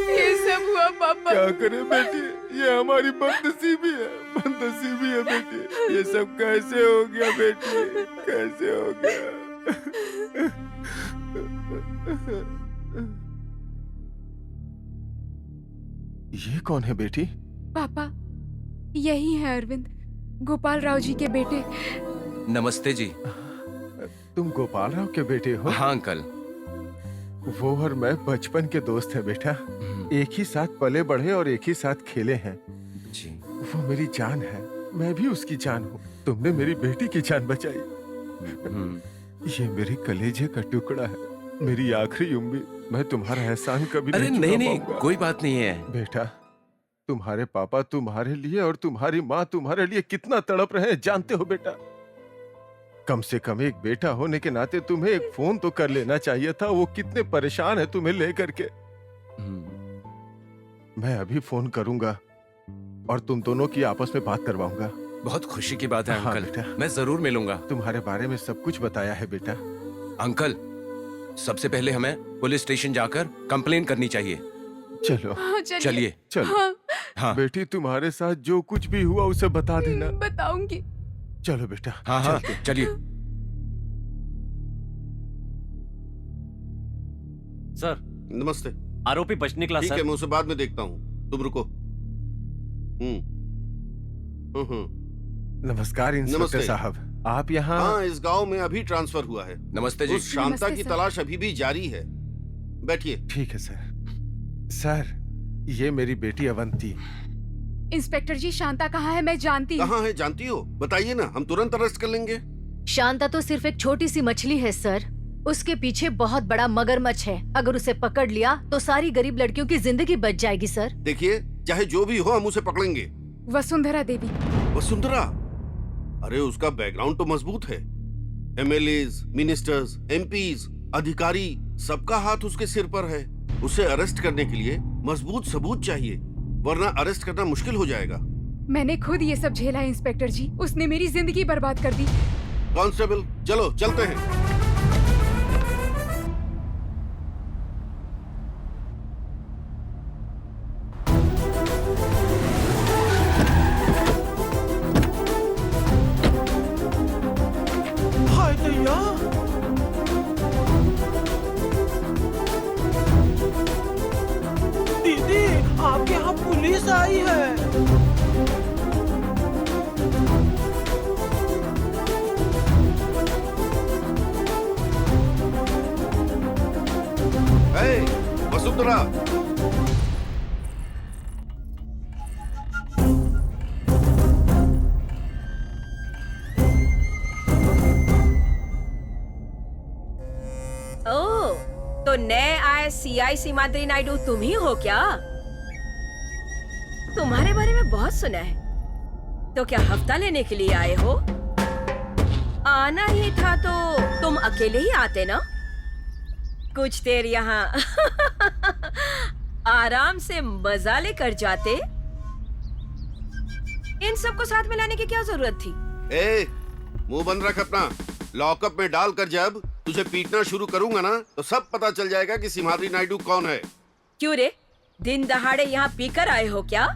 ये सब हुआ पापा। क्या करे बेटी, ये हमारी बदनसीबी है, बदनसीबी है बेटी। ये सब कैसे हो गया बेटी, कैसे हो गया? ये कौन है बेटी? पापा, यही है अरविंद, गोपाल राव जी के बेटे। नमस्ते जी। तुम गोपाल राव के बेटे हो? हाँ अंकल। वो और मैं बचपन के दोस्त हैं बेटा। एक ही साथ पले बढ़े और एक ही साथ खेले हैं जी। वो मेरी जान है, मैं भी उसकी जान हूँ। तुमने मेरी बेटी की जान बचाई। ये मेरी कलेजे का टुकड़ा है, मेरी आखिरी उम्मीद। मैं तुम्हारा एहसान कभी अरे नहीं नहीं चुका नहीं, पाऊंगा। कोई बात नहीं है बेटा, तुम्हारे पापा तुम्हारे लिए और तुम्हारी माँ तुम्हारे लिए कितना तड़प रहे हैं जानते हो बेटा? कम से कम एक बेटा होने के नाते तुम्हें एक फोन तो कर लेना चाहिए था। वो कितने परेशान है तुम्हें लेकर के। मैं अभी फोन करूंगा और तुम दोनों की आपस में बात करवाऊंगा। बहुत खुशी की बात है हाँ, अंकल। बेटा। मैं जरूर मिलूंगा। तुम्हारे बारे में सब कुछ बताया है बेटा। अंकल, सबसे पहले हमें पुलिस स्टेशन जाकर कंप्लेन करनी चाहिए। चलो हाँ, चलिए। चलो। हाँ, हाँ बेटी, तुम्हारे साथ जो कुछ भी हुआ उसे बता देना। बताऊंगी। चलो बेटा। हाँ हाँ, चलते हैं। चलिए। सर, नमस्ते। आरोपी बच निकला ठीक सर। है, मैं उसे बाद में देखता हूँ, तुम रुको। नमस्कार इंस्पेक्टर नमस्ते। साहब, आप यहाँ? हाँ, इस गांव में अभी ट्रांसफर हुआ है। नमस्ते जी। उस शांता नमस्ते की सर। तलाश अभी भी जारी है। बैठिए। ठीक है सर। सर, ये मेरी बेटी अवंती। इंस्पेक्टर जी, शांता कहाँ है? मैं जानती हूँ। कहाँ है जानती हो? बताइए ना, हम तुरंत अरेस्ट कर लेंगे। शांता तो सिर्फ एक छोटी सी मछली है सर, उसके पीछे बहुत बड़ा मगरमच्छ है। अगर उसे पकड़ लिया तो सारी गरीब लड़कियों की जिंदगी बच जाएगी सर। देखिए, चाहे जो भी हो, हम उसे पकड़ेंगे। वसुंधरा देवी। वसुंधरा? अरे उसका बैकग्राउंड तो मजबूत है। एमएलएज, मिनिस्टर्स, एमपीज, अधिकारी, सबका हाथ उसके सिर पर है। उसे अरेस्ट करने के लिए मजबूत सबूत चाहिए, वरना अरेस्ट करना मुश्किल हो जाएगा। मैंने खुद ये सब झेला है इंस्पेक्टर जी, उसने मेरी जिंदगी बर्बाद कर दी। कांस्टेबल, चलो चलते हैं। हाय दैया, दीदी आपके यहाँ पुलिस आई है। वसुंधरा, AICI सीमाद्री नायडू तुम ही हो क्या? तुम्हारे बारे में बहुत सुना है। तो क्या हफ्ता लेने के लिए आए हो? आना ही था तो तुम अकेले ही आते ना? कुछ देर यहाँ आराम से मजा लेकर जाते। इन सबको साथ में लाने की क्या जरूरत थी? ए, मुंह बंद रख अपना। लॉकअप में डालकर जब तुझे पीटना शुरू करूंगा ना, तो सब पता चल जाएगा कि सिम्हाद्री नायडू कौन है। क्यों रे, दिन दहाड़े यहाँ पीकर आए हो क्या?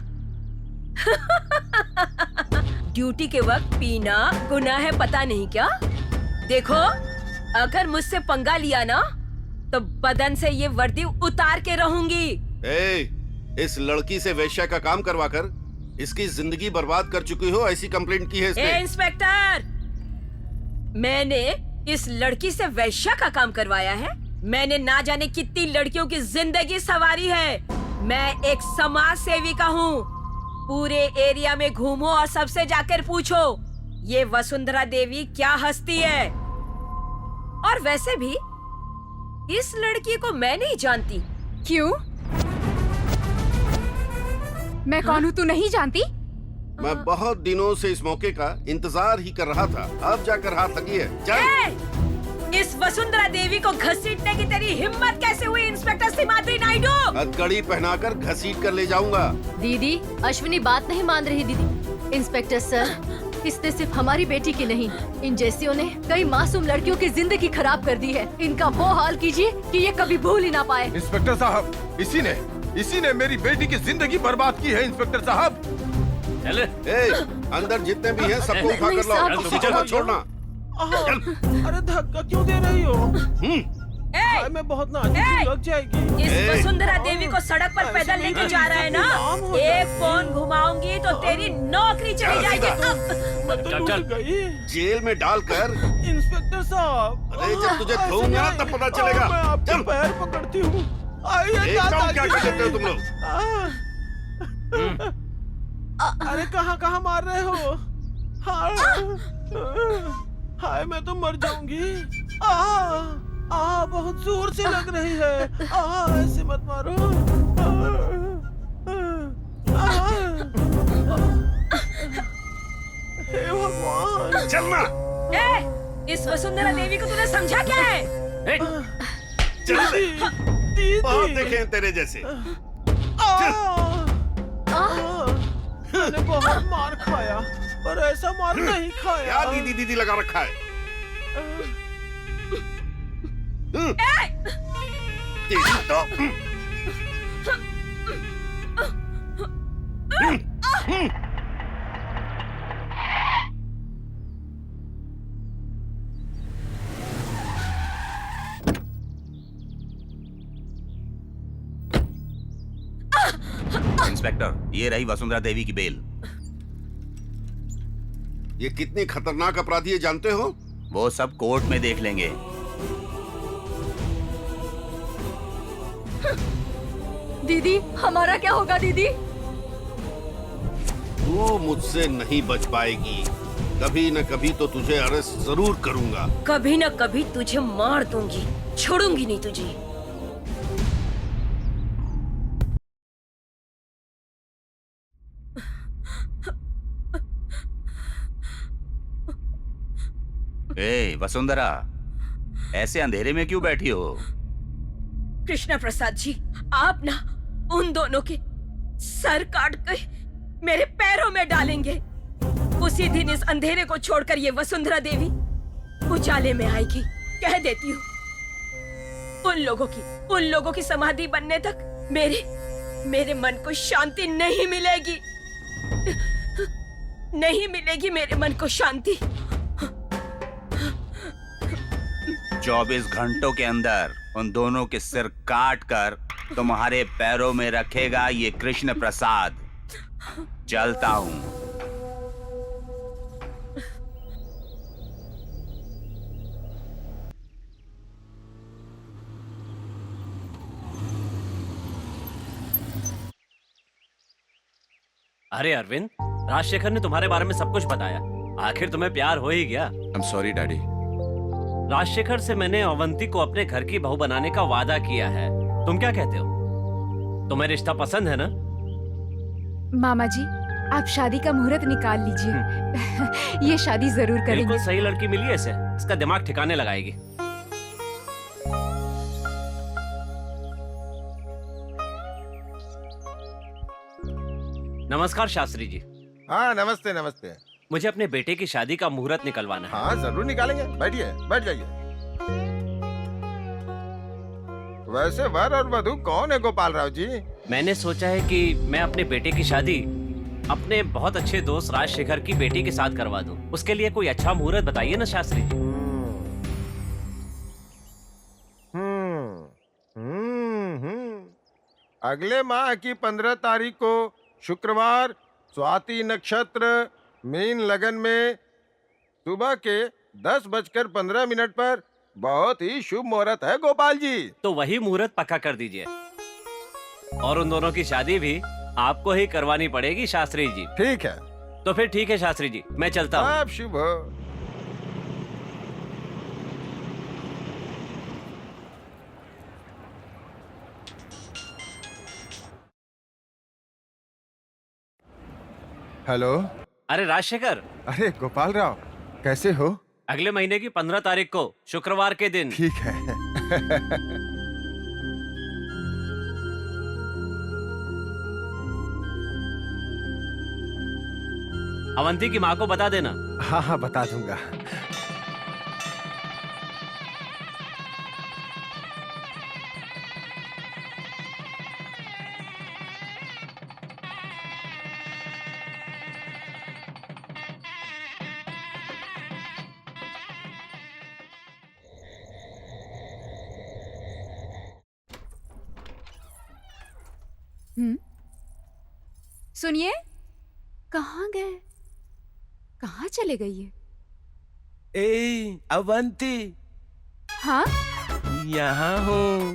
ड्यूटी के वक्त पीना गुनाह है, पता नहीं क्या? देखो, अगर मुझसे पंगा लिया ना, तो बदन से ये वर्दी उतार के रहूंगी। इस लड़की से वेश्या का काम करवाकर इसकी जिंदगी बर्बाद कर चुकी हो, ऐसी कंप्लेंट की है इसने। इंस्पेक्टर, मैंने इस लड़की से वेश्या का काम करवाया है? मैंने ना जाने कितनी लड़कियों की जिंदगी संवारी है। मैं एक समाज सेविका हूँ। पूरे एरिया में घूमो और सबसे जाकर पूछो, ये वसुंधरा देवी क्या हस्ती है? और वैसे भी इस लड़की को मैं नहीं जानती। क्यों? मैं कौन हूँ तू नहीं जानती? मैं बहुत दिनों से इस मौके का इंतजार ही कर रहा था, अब जाकर हाथ लगी है। चल। इस वसुंधरा देवी को घसीटने की तेरी हिम्मत कैसे हुई इंस्पेक्टर सीमाद्री नायडू? हथकड़ी पहनाकर घसीट कर ले जाऊंगा। दीदी, अश्विनी बात नहीं मान रही दीदी। इंस्पेक्टर सर, इसने सिर्फ हमारी बेटी की नहीं, इन जैसियों ने कई मासूम लड़कियों की जिंदगी खराब कर दी है। इनका वो हाल कीजिए कि ये कभी भूल ही ना पाए। इंस्पेक्टर साहब, इसी ने मेरी बेटी की जिंदगी बर्बाद की है। इंस्पेक्टर साहब, अंदर जितने भी हैं सबको उठा कर लाओ, किसी को मत छोड़ना। अरे धक्का क्यों दे रही हो? मैं बहुत नाजुक लग जाएगी। इस वसुंधरा देवी को सड़क पर पैदल लेके जा रहा है ना, एक फोन घुमाऊंगी तो तेरी नौकरी चली जाएगी। चल गई जेल में डालकर। इंस्पेक्टर साहब, अरे जब तुझे धोऊंगा ना तब पता चलेगा। मैं आपके पैर पकड़ती हूँ। क्या कर सकते हो तुम लोग? अरे कहाँ मार रहे हो? हाय, मैं तो मर जाऊंगी। बहुत जोर से लग रही है। ऐसे मत मारो। हे भगवान। चलना। इस वसुंधरा देवी को तूने समझा क्या है? चल। बहुत देखे हैं तेरे जैसे। मैंने बहुत मार खाया, पर ऐसा मार नहीं खाया। क्या दीदी लगा रखा है? तेरी तो। इंस्पेक्टर, ये रही वसुंधरा देवी की बेल। ये कितनी खतरनाक अपराधी है जानते हो? वो सब कोर्ट में देख लेंगे। दीदी, हमारा क्या होगा दीदी? तू मुझसे नहीं बच पाएगी। कभी न कभी तो तुझे अरेस्ट जरूर करूंगा। कभी न कभी तुझे मार दूंगी, छोड़ूंगी नहीं तुझे। वसुंधरा, ऐसे अंधेरे में क्यों बैठी हो? कृष्णा प्रसाद जी, आप ना उन दोनों के सर काट कर मेरे पैरों में डालेंगे। उसी दिन इस अंधेरे को छोड़कर ये वसुंधरा देवी उजाले में आएगी। कह देती हूँ, उन लोगों की समाधि बनने तक मेरे मन को शांति नहीं मिलेगी। नहीं मिलेगी मेरे मन को शांति। 24 घंटों के अंदर उन दोनों के सिर काट कर तुम्हारे पैरों में रखेगा ये कृष्ण प्रसाद। चलता हूं। अरे अरविंद, राजशेखर ने तुम्हारे बारे में सब कुछ बताया। आखिर तुम्हें प्यार हो ही गया। I'm sorry, daddy. राजशेखर से मैंने अवंती को अपने घर की बहू बनाने का वादा किया है। तुम क्या कहते हो? तुम्हें रिश्ता पसंद है ना? मामा जी, आप शादी का मुहूर्त निकाल लीजिए। ये शादी जरूर करेंगे। बिल्कुल सही लड़की मिली है इसे, इसका दिमाग ठिकाने लगाएगी। नमस्कार शास्त्री जी। हाँ, नमस्ते नमस्ते। मुझे अपने बेटे की शादी का मुहूर्त निकलवाना है। हाँ, जरूर निकालेंगे। बैठिए, बैठ जाइए। वैसे वर और वधू कौन है गोपाल राव जी? मैंने सोचा है कि मैं अपने बेटे की शादी अपने बहुत अच्छे दोस्त राजशेखर की बेटी के साथ करवा दूं। उसके लिए कोई अच्छा मुहूर्त बताइए ना शास्त्री जी। अगले माह की 15 तारीख को शुक्रवार, स्वाति नक्षत्र, मीन लगन में सुबह के 10:15 पर बहुत ही शुभ मुहूर्त है गोपाल जी। तो वही मुहूर्त पक्का कर दीजिए। और उन दोनों की शादी भी आपको ही करवानी पड़ेगी शास्त्री जी। ठीक है। तो फिर ठीक है शास्त्री जी, मैं चलता हूँ। आप शुभ हो। हेलो। अरे राजशेखर। अरे गोपाल राव, कैसे हो? अगले महीने की 15 तारीख को शुक्रवार के दिन। ठीक है। अवंती की माँ को बता देना। हाँ हाँ, बता दूंगा। सुनिए, कहाँ गए? कहाँ चले गई ये? ए अवंती, हाँ? यहाँ हूँ।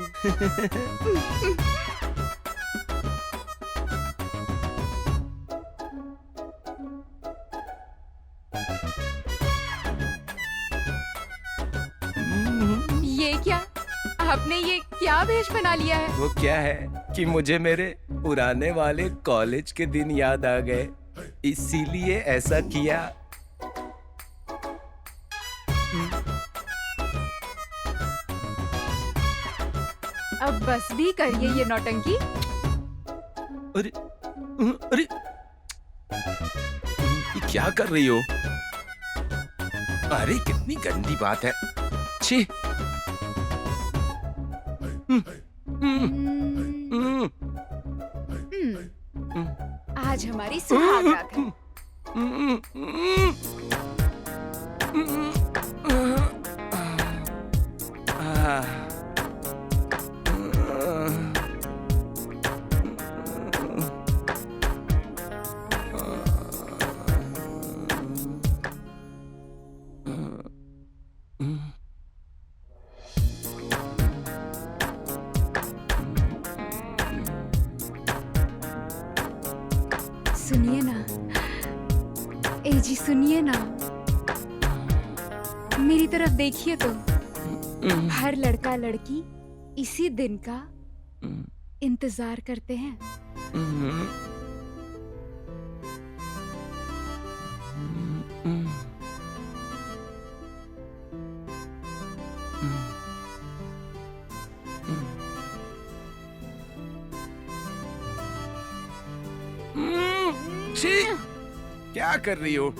ये क्या? आपने ये क्या भेष बना लिया है? वो क्या है कि मुझे मेरे पुराने वाले कॉलेज के दिन याद आ गए, इसीलिए ऐसा किया। अब बस भी करिए ये नौटंकी। अरे अरे, ये क्या कर रही हो? अरे कितनी गंदी बात है। छी। आज हमारी सुहाग रात है। सुनिए ना, ए जी सुनिए ना, मेरी तरफ देखिए तो। हर लड़का लड़की इसी दिन का इंतजार करते हैं। छी, क्या कर रही हो?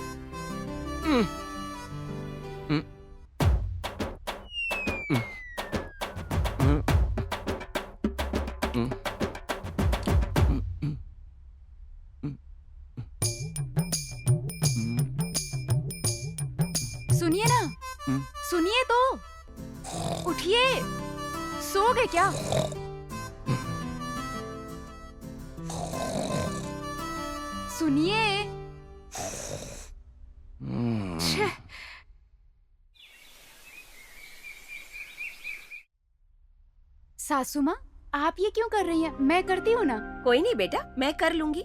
सुनिए ना, सुनिए तो, उठिए, सो गए क्या? सुनिए। छे। सासू माँ, आप ये क्यों कर रही हैं? मैं करती हूँ ना। कोई नहीं बेटा, मैं कर लूंगी।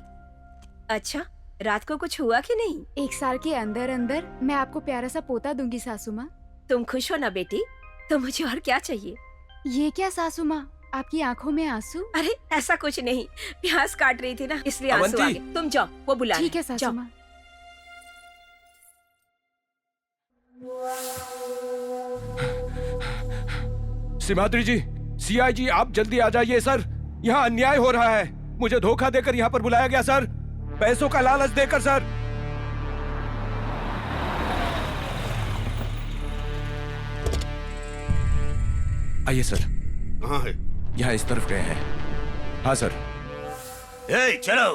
अच्छा, रात को कुछ हुआ कि नहीं? 1 साल के अंदर अंदर मैं आपको प्यारा सा पोता दूंगी सासू माँ। तुम खुश हो ना बेटी? तो मुझे और क्या चाहिए? ये क्या सासू माँ, आपकी आंखों में आंसू? अरे ऐसा कुछ नहीं, प्याज काट रही थी ना इसलिए आंसू आ अवंती! गए। तुम जाओ, वो बुला ठीक है रहे हैं। सासू जाओ। माँ। सिमाद्री जी, सीआईजी आप जल्दी आ जाइए सर, यहाँ अन्याय हो रहा है। मुझे धोखा देकर यहाँ पर बुलाया गया सर, पैसों का लालच देकर सर। आइए सर, कहाँ है? यहाँ इस तरफ गए हैं। हाँ सर। चलो।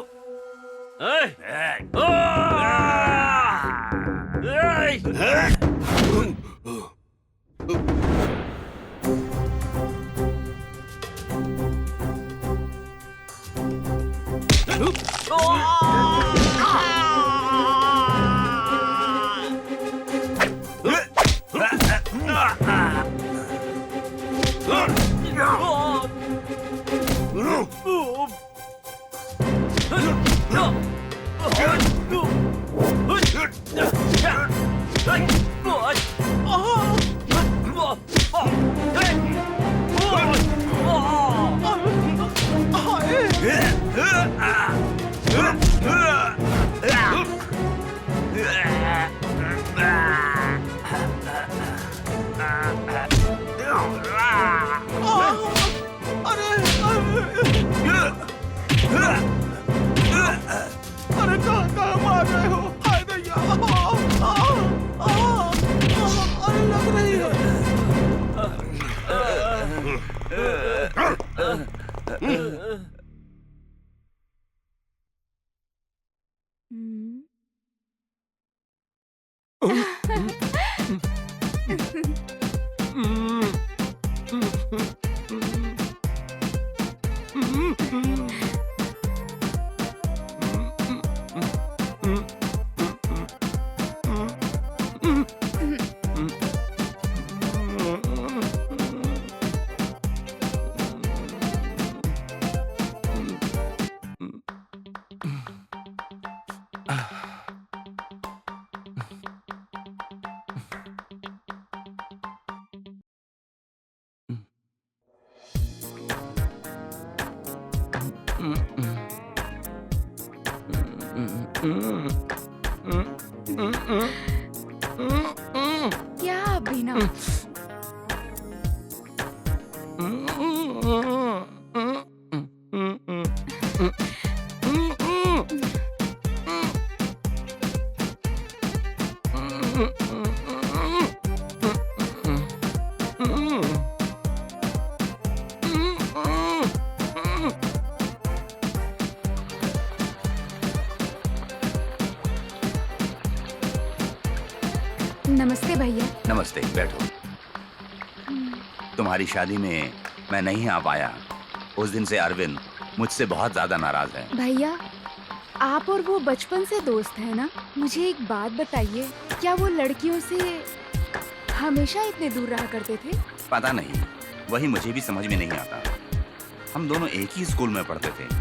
अरे कहाँ मार रहे हो? हाय दैया! अरे लग रही है। क्या अभिनव? नमस्ते भैया। नमस्ते, बैठो। तुम्हारी शादी में मैं नहीं आ पाया। उस दिन से अरविंद मुझसे बहुत ज्यादा नाराज है। भैया, आप और वो बचपन से दोस्त हैं ना? मुझे एक बात बताइए, क्या वो लड़कियों से हमेशा इतने दूर रहा करते थे? पता नहीं, वही मुझे भी समझ में नहीं आता। हम दोनों एक ही स्कूल में पढ़ते थे।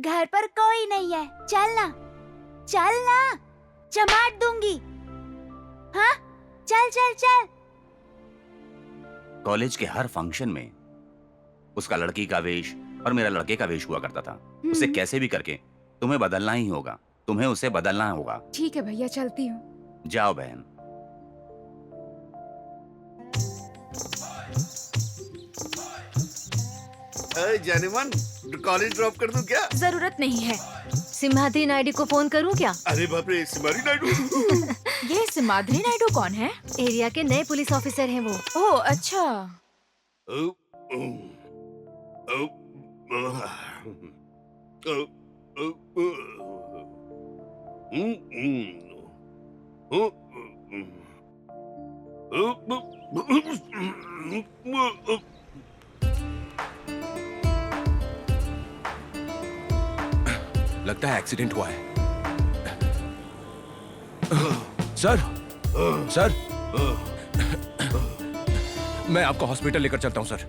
घर पर कोई नहीं है, चलना चलना, चमाट दूंगी। हाँ, चल चल चल। कॉलेज के हर फंक्शन में उसका लड़की का वेश और मेरा लड़के का वेश हुआ करता था। उसे कैसे भी करके तुम्हें बदलना ही होगा। तुम्हें उसे बदलना होगा। ठीक है भैया, चलती हूँ। जाओ बहन। जानेमन, कॉलेज ड्रॉप कर दूं क्या? जरूरत नहीं है। सिम्हाद्री नायडू को फोन करूं क्या? अरे बाप रे, सिम्हाद्री नायडू। ये सिम्हाद्री नायडू कौन है? एरिया के नए पुलिस ऑफिसर हैं वो। ओह अच्छा। लगता है एक्सीडेंट हुआ है। सर, सर, मैं आपको हॉस्पिटल लेकर चलता हूं सर।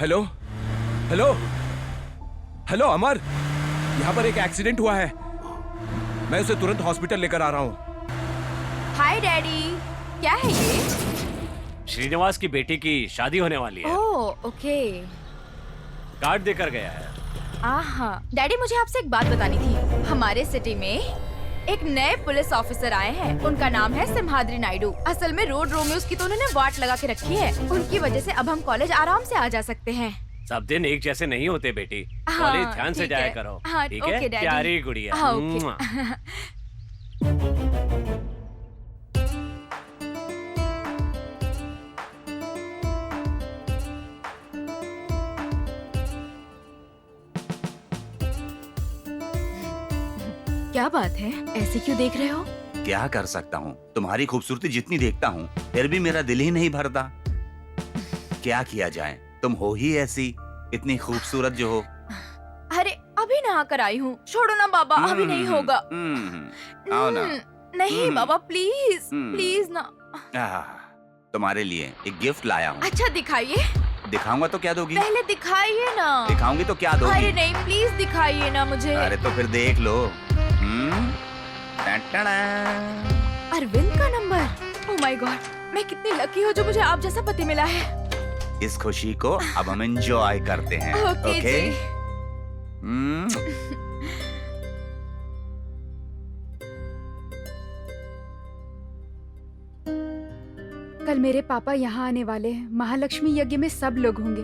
हेलो, हेलो हेलो अमर, यहाँ पर एक एक्सीडेंट हुआ है। मैं उसे तुरंत हॉस्पिटल लेकर आ रहा हूँ। हाय डैडी, क्या है ये? श्रीनिवास की बेटी की शादी होने वाली है। Oh okay. कार्ड देकर गया है। आहा, डैडी मुझे आपसे एक बात बतानी थी। हमारे सिटी में एक नए पुलिस ऑफिसर आए हैं। उनका नाम है सिम्हाद्री नायडू। असल में रोड रोमियोस की तो उन्होंने वाट लगा के रखी है। उनकी वजह से अब हम कॉलेज आराम से आ जा सकते हैं। सब दिन एक जैसे नहीं होते बेटी। हाँ, कॉलेज ध्यान से ठीक जाया है। करो। हाँ, ठीक ओके, है, डैडी। प्यारी गुड़िया। हाँ, ओके। मुआ। क्या बात है, ऐसे क्यों देख रहे हो? क्या कर सकता हूँ, तुम्हारी खूबसूरती जितनी देखता हूँ फिर भी मेरा दिल ही नहीं भरता। क्या किया जाए, तुम हो ही ऐसी, इतनी खूबसूरत जो हो। अरे अभी नहा कर आई हूँ, छोड़ो ना बाबा, अभी नहीं होगा। आओ ना। नहीं बाबा, प्लीज हम्म। प्लीज ना। तुम्हारे लिए एक गिफ्ट लाया हूँ। अच्छा दिखाइए। दिखाऊंगा तो क्या दोगी? पहले दिखाइए ना। दिखाऊंगी तो क्या अरे दोगी? नहीं, प्लीज दिखाइए ना मुझे। अरे तो फिर देख लो। टन-टना। अरविंद का नंबर। ओह माय गॉड, मैं कितनी लकी हूँ जो मुझे आप जैसा पति मिला है। इस खुशी को अब हम एंजॉय करते हैं। ओके जी। कल मेरे पापा यहाँ आने वाले हैं। महालक्ष्मी यज्ञ में सब लोग होंगे।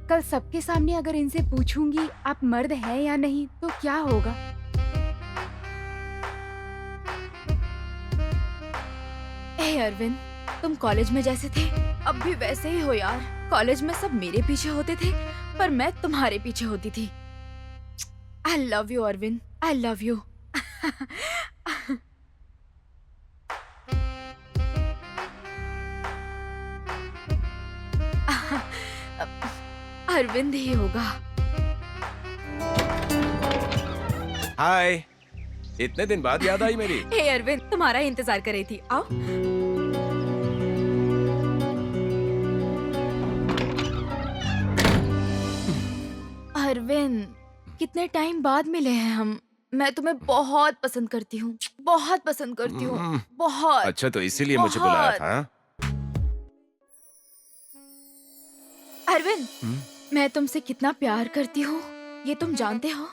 कल सबके सामने अगर इनसे पूछूंगी आप मर्द हैं या नहीं तो क्या होगा? ए अरविंद, तुम कॉलेज में जैसे थे अब भी वैसे ही हो यार। कॉलेज में सब मेरे पीछे होते थे पर मैं तुम्हारे पीछे होती थी। I love you Arvind, I love you. Arvind ही होगा। हाय, इतने दिन बाद याद आई मेरी। हे अरविंद, तुम्हारा ही इंतजार कर रही थी, आओ। अरविंद, कितने टाइम बाद मिले हैं हम। मैं तुम्हें बहुत पसंद करती हूँ, बहुत पसंद करती हूँ, बहुत। अच्छा, तो इसीलिए मुझे बुलाया बहुत। था। अरविंद, मैं तुमसे कितना प्यार करती हूँ ये तुम जानते हो।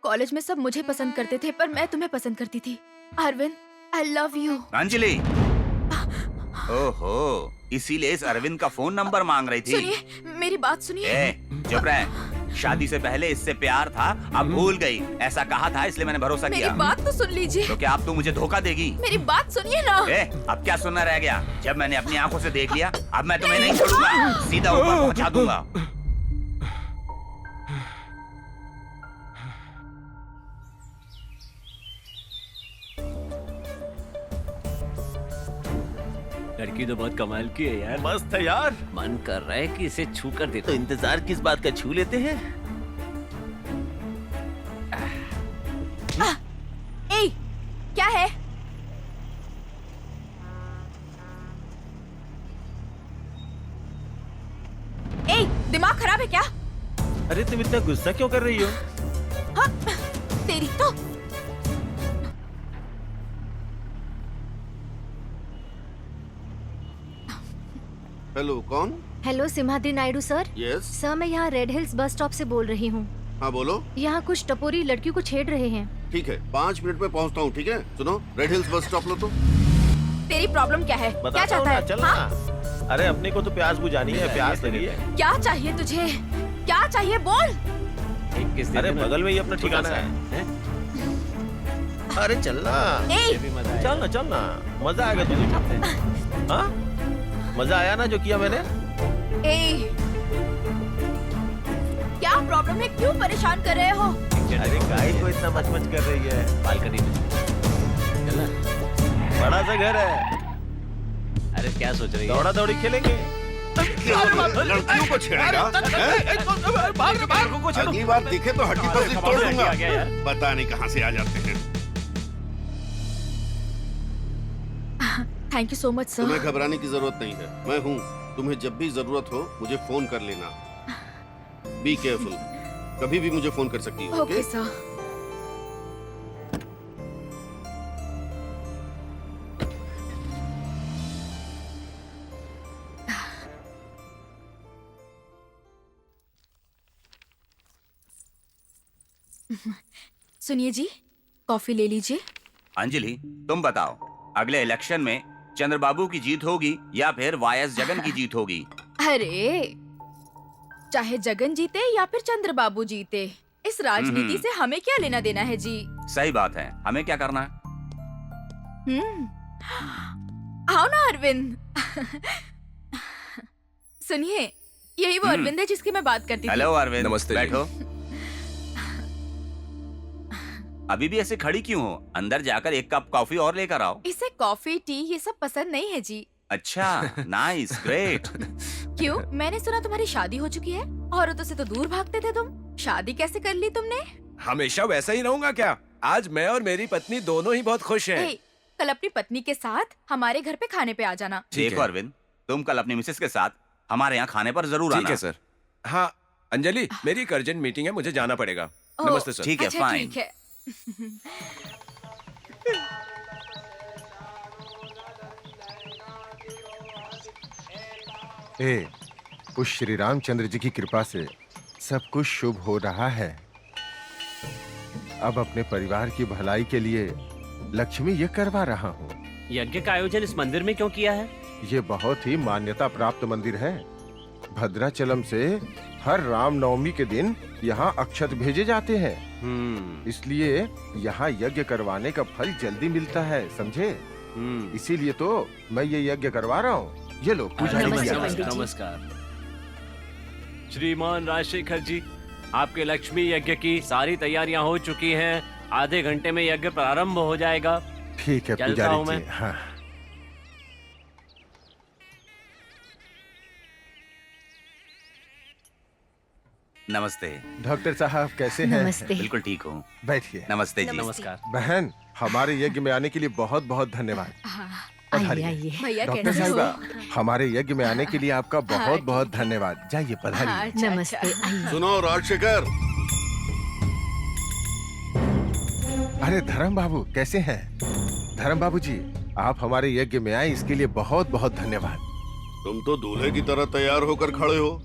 कॉलेज में सब मुझे पसंद करते थे पर मैं तुम्हें पसंद करती थी। Arvind, I love you. Anjali, ओहो, इसीलिए इस अरविंद का फोन नंबर मांग रही थी। सुनिए, मेरी बात सुनिए। चुप रहे। शादी से पहले इससे प्यार था, अब भूल गई। ऐसा कहा था इसलिए मैंने भरोसा मेरी किया। बात तो सुन लीजिए। तो क्या अब तू मुझे धोखा देगी? मेरी बात सुनिए ना। अब क्या सुनना रह गया? जब मैंने अपनी आंखों से देख लिया, अब मैं तुम्हें नहीं छोड़ूंगा, सीधा ऊपर पहुंचा दूंगा। लड़की तो बहुत कमाल की है यार। मस्त है यार। मन कर रहा है कि इसे छू कर तो देखो। इंतजार किस बात का, छू लेते हैं। ए, क्या है? ए, दिमाग खराब है क्या? अरे तुम इतना गुस्सा क्यों कर रही हो? हाँ, तेरी तो। हेलो, कौन? Hello Simhadri Naidu sir. Yes. Sir मैं यहाँ रेड हिल्स बस स्टॉप से बोल रही हूँ। हाँ बोलो। यहाँ कुछ टपोरी लड़कियों को छेड़ रहे हैं। ठीक है, 5 मिनट में पहुंचता हूँ। ठीक है, सुनो, रेड हिल्स बस स्टॉप लो तो। तेरी प्रॉब्लम क्या है? क्या बताता हूँ चाहता ना, है? चल हाँ? ना। अरे अपने को तो प्यास बुझानी है, प्यास लगी है। क्या चाहिए तुझे? क्या चाहिए बोल? एक किस अरे बगल में ही अपना ठिकाना है। अरे चलना, ए, चलना चलना, मजा आएगा तुझे। हाँ, मजा आया ना जो किया मैंने? ए, क्या प्रॉब्लम है? क्यों परेशान कर रहे हो? अरे गाय को इतना मचमच कर रही है। बालकनी में चलना। बड़ा सा घर है। अरे क्या सोच रही है? दौड़ा दौड़ी खेलेंगे। लड़कियों को छेड़ेगा? अगली बार दिखे तो हड्डी पसली तोड़ दूंगा। पता नहीं कहाँ से आ जाते हैं। Thank you so much sir. तुम्हें घबराने की जरूरत नहीं है, मैं हूँ। तुम्हें जब भी जरूरत हो मुझे फोन कर लेना। बी केयरफुल, कभी भी मुझे फोन कर सकती हो। Okay sir. सुनिए जी, कॉफी ले लीजिए। अंजलि, तुम बताओ, अगले इलेक्शन में चंद्रबाबू की जीत होगी या फिर वायस जगन की जीत होगी? अरे, चाहे जगन जीते या फिर चंद्रबाबू जीते, इस राजनीति से हमें क्या लेना देना है जी। सही बात है, हमें क्या करना है? आओ ना अरविंद। सुनिए, यही वो अरविंद है जिसकी मैं बात करती थी। हेलो अरविंद, नमस्ते जी। बैठो। अभी भी ऐसे खड़ी क्यों हो? अंदर जाकर एक कप कॉफी और लेकर आओ। इसे कॉफी टी ये सब पसंद नहीं है जी। अच्छा, नाइस, ग्रेट। क्यों? मैंने सुना तुम्हारी शादी हो चुकी है। औरतों से तो दूर भागते थे तुम, शादी कैसे कर ली तुमने? हमेशा वैसा ही रहूंगा क्या? आज मैं और मेरी पत्नी दोनों ही बहुत खुश हैं। कल अपनी पत्नी के साथ हमारे घर पे खाने पे आ जाना। देखो अरविंद, तुम कल अपनी मिसेस के साथ हमारे यहाँ खाने पर जरूर आना। ठीक है सर। हाँ अंजलि, मेरी एक अर्जेंट मीटिंग है, मुझे जाना पड़ेगा। ओह, नमस्ते सर। ठीक है, अच्छा फाइन। ठीक है। उस श्री रामचंद्र जी की कृपा से सब कुछ शुभ हो रहा है। अब अपने परिवार की भलाई के लिए लक्ष्मी ये करवा रहा हूँ। यज्ञ का आयोजन इस मंदिर में क्यों किया है? ये बहुत ही मान्यता प्राप्त मंदिर है। भद्राचलम से हर रामनवमी के दिन यहाँ अक्षत भेजे जाते हैं, इसलिए यहाँ यज्ञ करवाने का फल जल्दी मिलता है, समझे? इसीलिए तो मैं ये यज्ञ करवा रहा हूँ। ये लो पूजा कीजिए। नमस्कार। श्रीमान राजशेखर जी, आपके लक्ष्मी यज्ञ की सारी तैयारियां हो चुकी हैं। आधे घंटे में यज्ञ प्रारंभ हो जाएगा। ठीक है चलता हूं पुजारी मैं। जी। हाँ। नमस्ते। डॉक्टर साहब कैसे हैं? नमस्ते। बिल्कुल ठीक हूँ। बैठिए। नमस्ते जी। नमस्कार। बहन, हमारे यज्ञ में आने के लिए बहुत बहुत धन्यवाद। आइए पधारिए। आइए। भैया डॉक्टर कैसे हो? साहिबा, हमारे यज्ञ में आने के लिए आपका बहुत बहुत धन्यवाद। जाइए हाँ, पधारिए। अच्छा, नमस्ते, अच्छा। आइए। सुनो राजशेखर, अरे धर्म बाबू कैसे हैं? धर्म बाबू जी, आप हमारे यज्ञ में आए इसके लिए बहुत बहुत धन्यवाद। तुम तो दूल्हे की तरह तैयार होकर खड़े हो।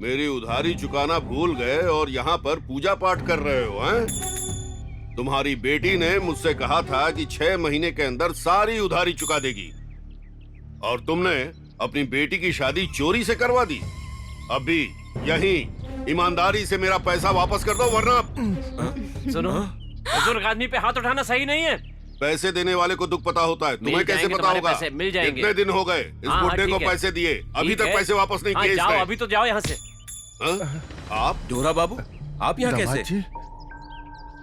मेरी उधारी चुकाना भूल गए और यहाँ पर पूजा पाठ कर रहे हो, हैं? तुम्हारी बेटी ने मुझसे कहा था कि 6 महीने के अंदर सारी उधारी चुका देगी, और तुमने अपनी बेटी की शादी चोरी से करवा दी। अभी यहीं ईमानदारी से मेरा पैसा वापस कर दो, वरना सुनो, बुजुर्ग आदमी पे हाथ उठाना सही नहीं है। पैसे देने वाले को दुख पता होता है, तुम्हें कैसे जाएंगे पता तुम्हारे होगा? पैसे, मिल जाएंगे। कितने दिन हो गए इस हाँ, बुड्ढे को ठीक है। पैसे दिए, अभी ठीक तक है। पैसे वापस नहीं हाँ, किए जाओ, इसने। अभी तो जाओ यहाँ से। हाँ? आप डोरा बाबू, आप यहाँ दामाद कैसे? जी,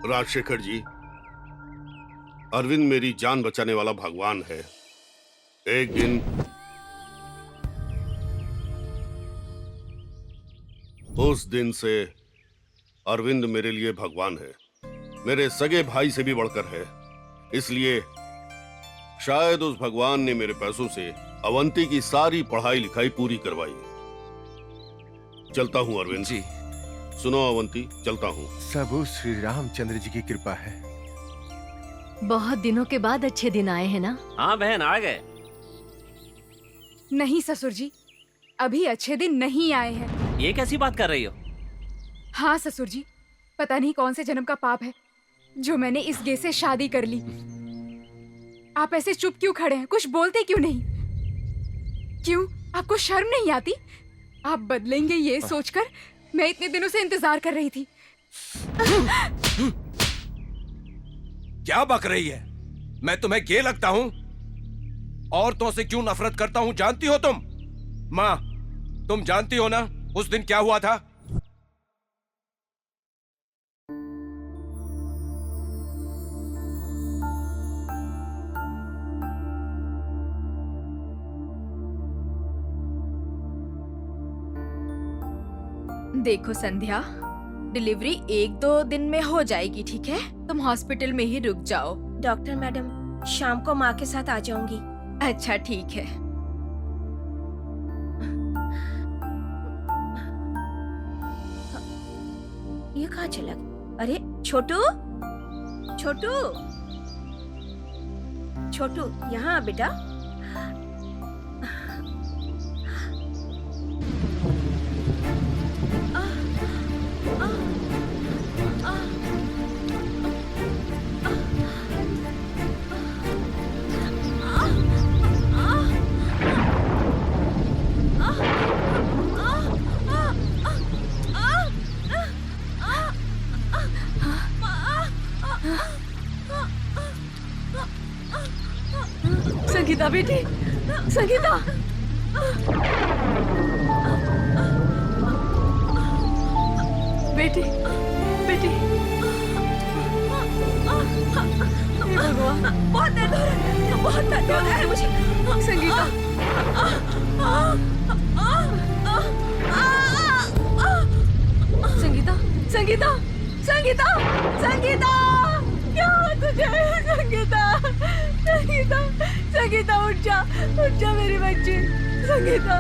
राजशेखर जी, अरविंद मेरी जान बचाने वाला भगवान है। एक दिन उस दिन से अरविंद मेरे लिए भगवान है, मेरे सगे भाई से भी बढ़कर है। इसलिए शायद उस भगवान ने मेरे पैसों से अवंती की सारी पढ़ाई लिखाई पूरी करवाई। चलता हूँ अरविंद जी। सुनो अवंती, चलता हूँ। सब उस श्री रामचंद्र जी की कृपा है। बहुत दिनों के बाद अच्छे दिन आए हैं ना? हाँ बहन, आ गए। नहीं ससुर जी, अभी अच्छे दिन नहीं आए हैं। ये कैसी बात कर रही हो? हाँ ससुर जी, पता नहीं कौन से जन्म का पाप है जो मैंने इस गे से शादी कर ली। आप ऐसे चुप क्यों खड़े हैं? कुछ बोलते क्यों नहीं? क्यों, आपको शर्म नहीं आती? आप बदलेंगे ये सोचकर मैं इतने दिनों से इंतजार कर रही थी। क्या बक रही है? मैं तुम्हें गे लगता हूँ? औरतों से क्यों नफरत करता हूँ जानती हो तुम? माँ, तुम जानती हो ना उस दिन क्या हुआ था? देखो संध्या, डिलीवरी 1-2 दिन में हो जाएगी, ठीक है? तुम हॉस्पिटल में ही रुक जाओ। डॉक्टर मैडम, शाम को माँ के साथ आ जाऊंगी। अच्छा ठीक है। कहाँ चला? अरे छोटू, छोटू, छोटू, यहाँ आ बेटा। संगीता बेटी, संगीता। बेटी, बेटी। हे भगवान, बहुत दर्द हो रहा है, बहुत दर्द हो रहा है मुझे। संगीता। संगीता, संगीता, संगीता, संगीता, क्या हुआ तुझे? संगीता, संगीता, संगीता, उठ जा मेरी बच्ची। संगीता,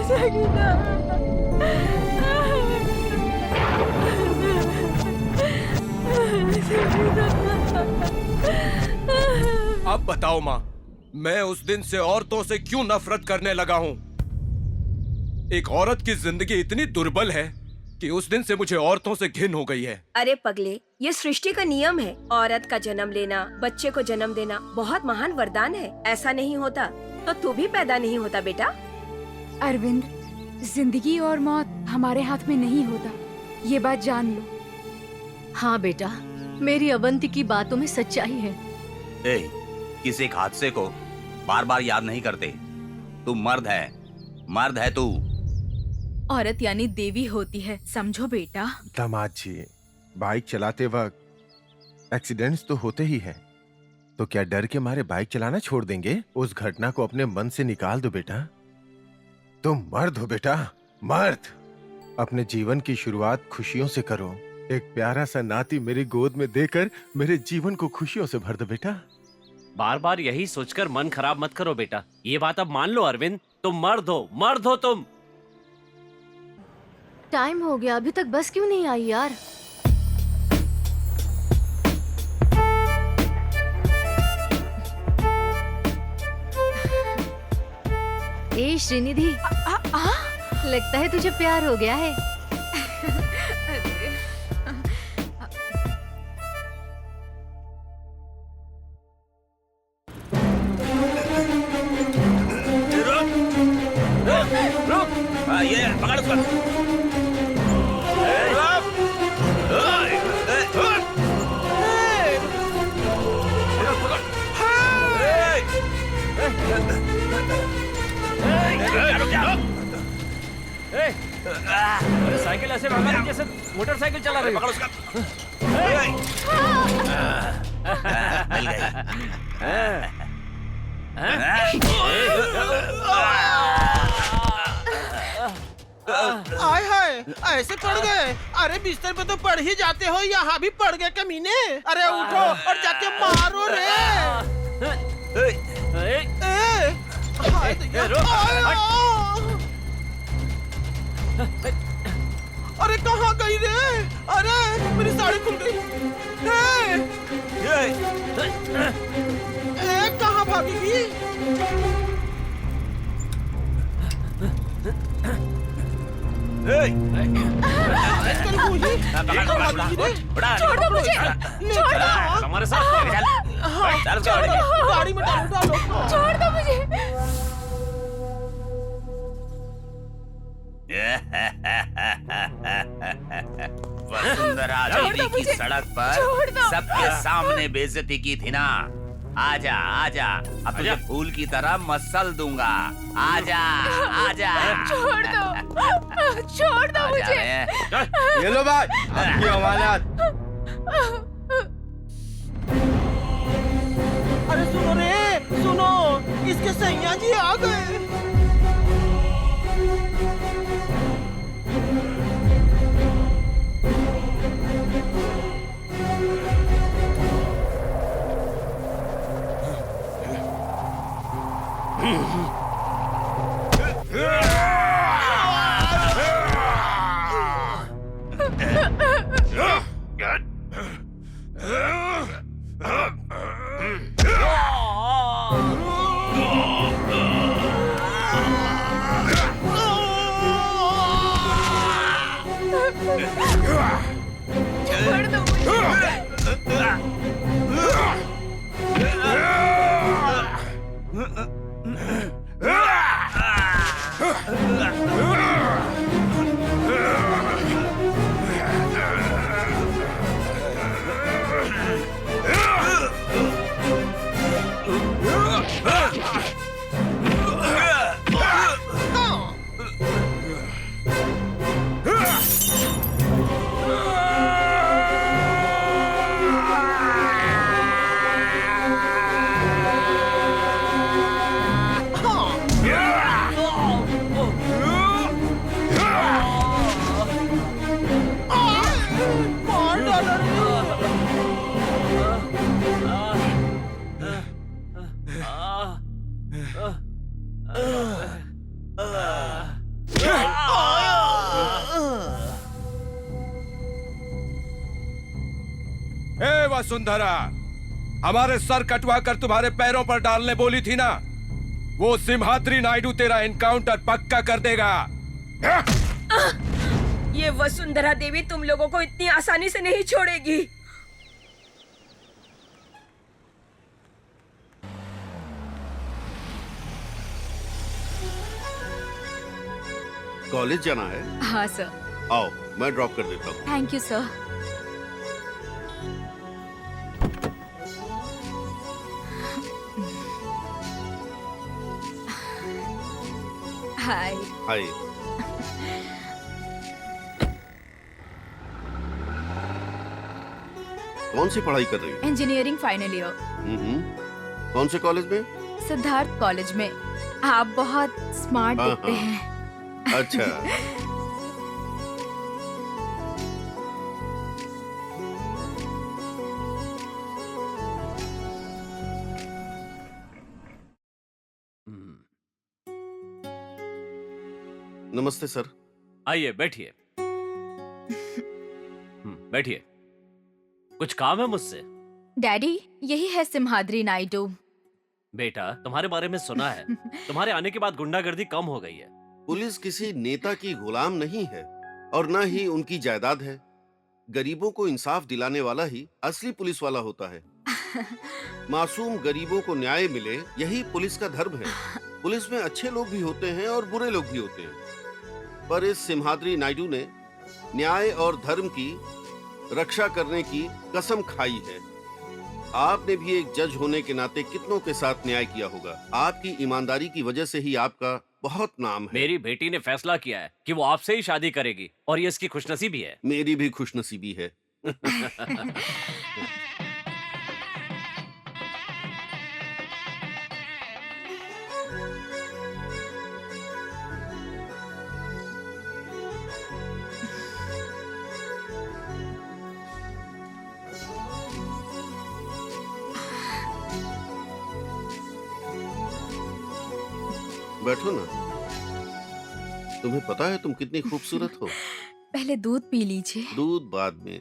संगीता। अब बताओ माँ, मैं उस दिन से औरतों से क्यों नफरत करने लगा हूँ? एक औरत की जिंदगी इतनी दुर्बल है कि उस दिन से मुझे औरतों से घिन हो गई है। अरे पगले, ये सृष्टि का नियम है। औरत का जन्म लेना, बच्चे को जन्म देना बहुत महान वरदान है। ऐसा नहीं होता तो तू भी पैदा नहीं होता बेटा। अरविंद, जिंदगी और मौत हमारे हाथ में नहीं होता, ये बात जान लो। हाँ बेटा, मेरी अवंती की बातों में सच्चाई है। किसी एक हादसे को बार बार याद नहीं करते। तू मर्द है, मर्द है तू। औरत यानी देवी होती है, समझो बेटा। दामाद जी, बाइक चलाते वक्त एक्सीडेंट्स तो होते ही हैं, तो क्या डर के मारे बाइक चलाना छोड़ देंगे? उस घटना को अपने मन से निकाल दो बेटा। तुम मर्द हो बेटा, मर्द। अपने जीवन की शुरुआत खुशियों से करो। एक प्यारा सा नाती मेरी गोद में देकर मेरे जीवन को खुशियों से भर दो बेटा। बार बार यही सोचकर मन खराब मत करो बेटा। ये बात अब मान लो अरविंद, तुम मर्द हो, मर्द हो तुम। टाइम हो गया, अभी तक बस क्यों नहीं आई यार? ए श्रीनिधि, लगता है तुझे प्यार हो गया है। ये पकड़ उसको। अरे साइकिल ऐसे भगा रही जैसे मोटरसाइकिल चला रही। पकड़ उसका। मिल गई। आय हाय, ऐसे पड़ गए? अरे बिस्तर पे तो पड़ ही जाते हो, यहाँ भी पड़ गए कमीने। अरे उठो और जाके मारो रे। हाय अरे कहाँ गई रे? अरे मेरी साड़ी खुल गई। कहाँ भागेगी? छोड़ दो मुझे, छोड़ दो। हमारे साथ गाड़ी में डालो। छोड़ दो मुझे। वसुंधरा देवी की सड़क पर सबके सामने बेइज्जती की थी ना। आजा आजा, अब तुझे फूल की तरह मसल दूंगा। आजा आजा। छोड़ दो मुझे। ये लो भाई, आपकी अमानत। अरे सुनो रे, सुनो, इसके सैया जी आ गए। ए वसुंधरा, हमारे सर कटवा कर तुम्हारे पैरों पर डालने बोली थी ना, वो सिम्हाद्री नायडू तेरा एनकाउंटर पक्का कर देगा। ये वसुंधरा देवी तुम लोगों को इतनी आसानी से नहीं छोड़ेगी। कॉलेज जाना है? हाँ सर। आओ, मैं ड्रॉप कर देता हूँ। Thank you sir. Hi. Hi. कौन सी पढ़ाई कर रही हो? Engineering final year. कौन से कॉलेज में? सिद्धार्थ कॉलेज में। आप बहुत स्मार्ट हाँ, दिखते हाँ। हैं। अच्छा। नमस्ते सर। आइए बैठिए। बैठिए। कुछ काम है मुझसे? डैडी, यही है सिम्हाद्री नायडू। बेटा, तुम्हारे बारे में सुना है। तुम्हारे आने के बाद गुंडागर्दी कम हो गई है। पुलिस किसी नेता की गुलाम नहीं है और न ही उनकी जायदाद है। गरीबों को इंसाफ दिलाने वाला ही असली पुलिस वाला होता है। मासूम गरीबों को न्याय मिले, यही पुलिस का धर्म है। पुलिस में अच्छे लोग भी होते हैं और बुरे लोग भी होते हैं, पर इस सिम्हाद्री नायडू ने न्याय और धर्म की रक्षा करने की कसम खाई है। आपने भी एक जज होने के नाते कितनों के साथ न्याय किया होगा। आपकी ईमानदारी की वजह से ही आपका बहुत नाम है। मेरी बेटी ने फैसला किया है कि वो आपसे ही शादी करेगी और ये इसकी खुशनसीबी है। मेरी भी खुशनसीबी है। बैठो ना। तुम्हें पता है तुम कितनी खूबसूरत हो। पहले दूध पी लीजिए। दूध बाद में,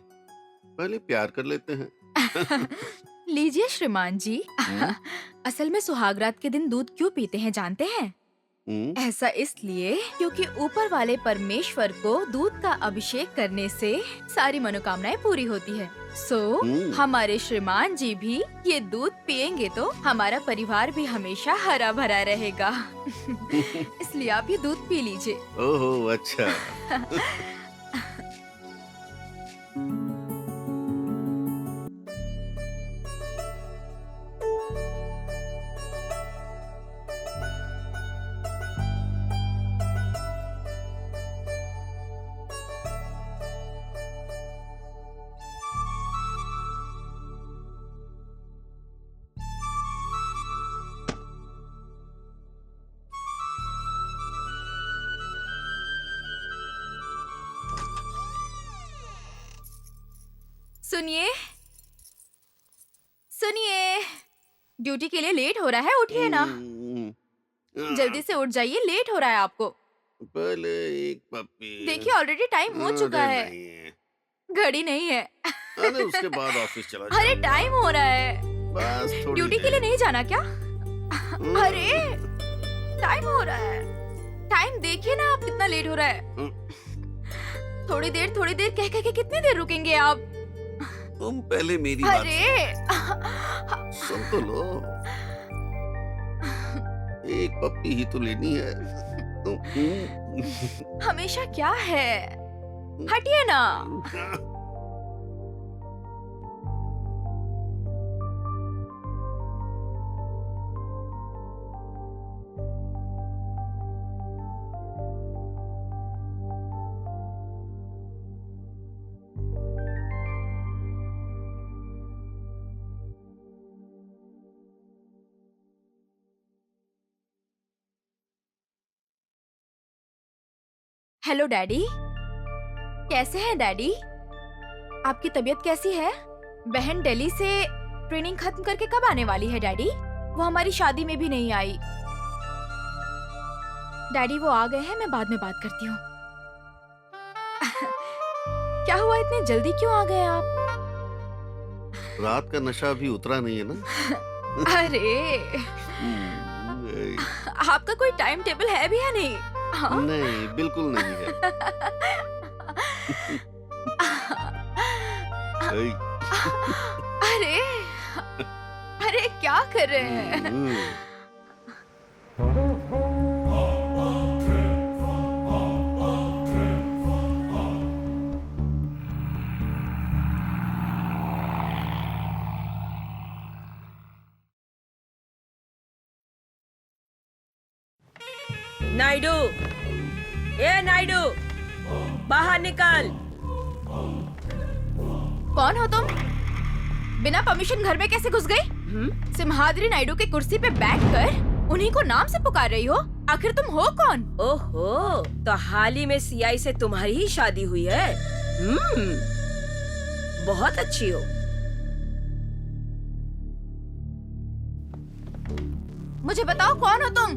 पहले प्यार कर लेते हैं। लीजिए श्रीमान जी। असल में सुहागरात के दिन दूध क्यों पीते हैं जानते हैं? ऐसा इसलिए क्योंकि ऊपर वाले परमेश्वर को दूध का अभिषेक करने से सारी मनोकामनाएं पूरी होती है। हमारे श्रीमान जी भी ये दूध पिएंगे तो हमारा परिवार भी हमेशा हरा भरा रहेगा। इसलिए आप ये दूध पी लीजिए। ओहो, अच्छा। सुनिए, सुनिए, ड्यूटी के लिए लेट हो रहा है, उठिए ना। जल्दी से उठ जाइए, लेट हो रहा है आपको। पहले एक पप्पी। देखिए ऑलरेडी टाइम हो चुका है। घड़ी नहीं है। अरे उसके बाद ऑफिस चला जाऊंगा। अरे टाइम हो रहा है। बस थोड़ी ड्यूटी के लिए नहीं जाना क्या? अरे टाइम हो रहा है। टाइम देखिए ना आप कितना लेट हो रहा है। थोड़ी देर कह के कितनी देर रुकेंगे आप? तुम पहले मेरी बात अरे सुन तो लो। एक पप्पी ही तो लेनी है। हमेशा क्या है, हटिए ना। हेलो डैडी, कैसे हैं डैडी? आपकी तबीयत कैसी है? बहन दिल्ली से ट्रेनिंग खत्म करके कब आने वाली है डैडी? वो हमारी शादी में भी नहीं आई। डैडी वो आ गए हैं, मैं बाद में बात करती हूँ। क्या हुआ, इतने जल्दी क्यों आ गए आप? रात का नशा अभी उतरा नहीं है ना। अरे आपका कोई टाइम टेबल है भी या नहीं? हाँ? नहीं, बिल्कुल नहीं है। अरे अरे क्या कर रहे हैं? नायडू, ए नायडू, बाहर निकल। कौन हो तुम? बिना परमिशन घर में कैसे घुस गई? सिम्हाद्री नायडू के कुर्सी पे बैठकर उन्हीं को नाम से पुकार रही हो? आखिर तुम हो कौन? ओहो, तो हाल ही में सीआई से तुम्हारी ही शादी हुई है। बहुत अच्छी हो। मुझे बताओ कौन हो तुम?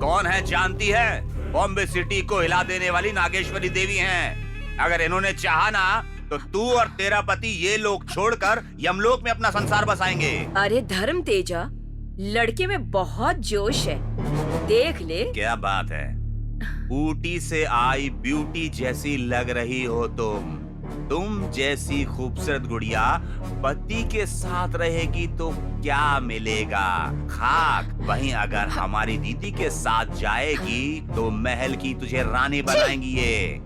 कौन है जानती है? बॉम्बे सिटी को हिला देने वाली नागेश्वरी देवी हैं। अगर इन्होंने चाहा ना तो तू और तेरा पति ये लोग छोड़कर यमलोक में अपना संसार बसाएंगे। अरे धर्म तेजा, लड़के में बहुत जोश है, देख ले। क्या बात है, ऊटी से आई ब्यूटी जैसी लग रही हो तुम जैसी खूबसूरत गुड़िया पति के साथ रहेगी तो क्या मिलेगा? खाक। वहीं अगर हमारी दीदी के साथ जाएगी तो महल की तुझे रानी बनाएंगी ये।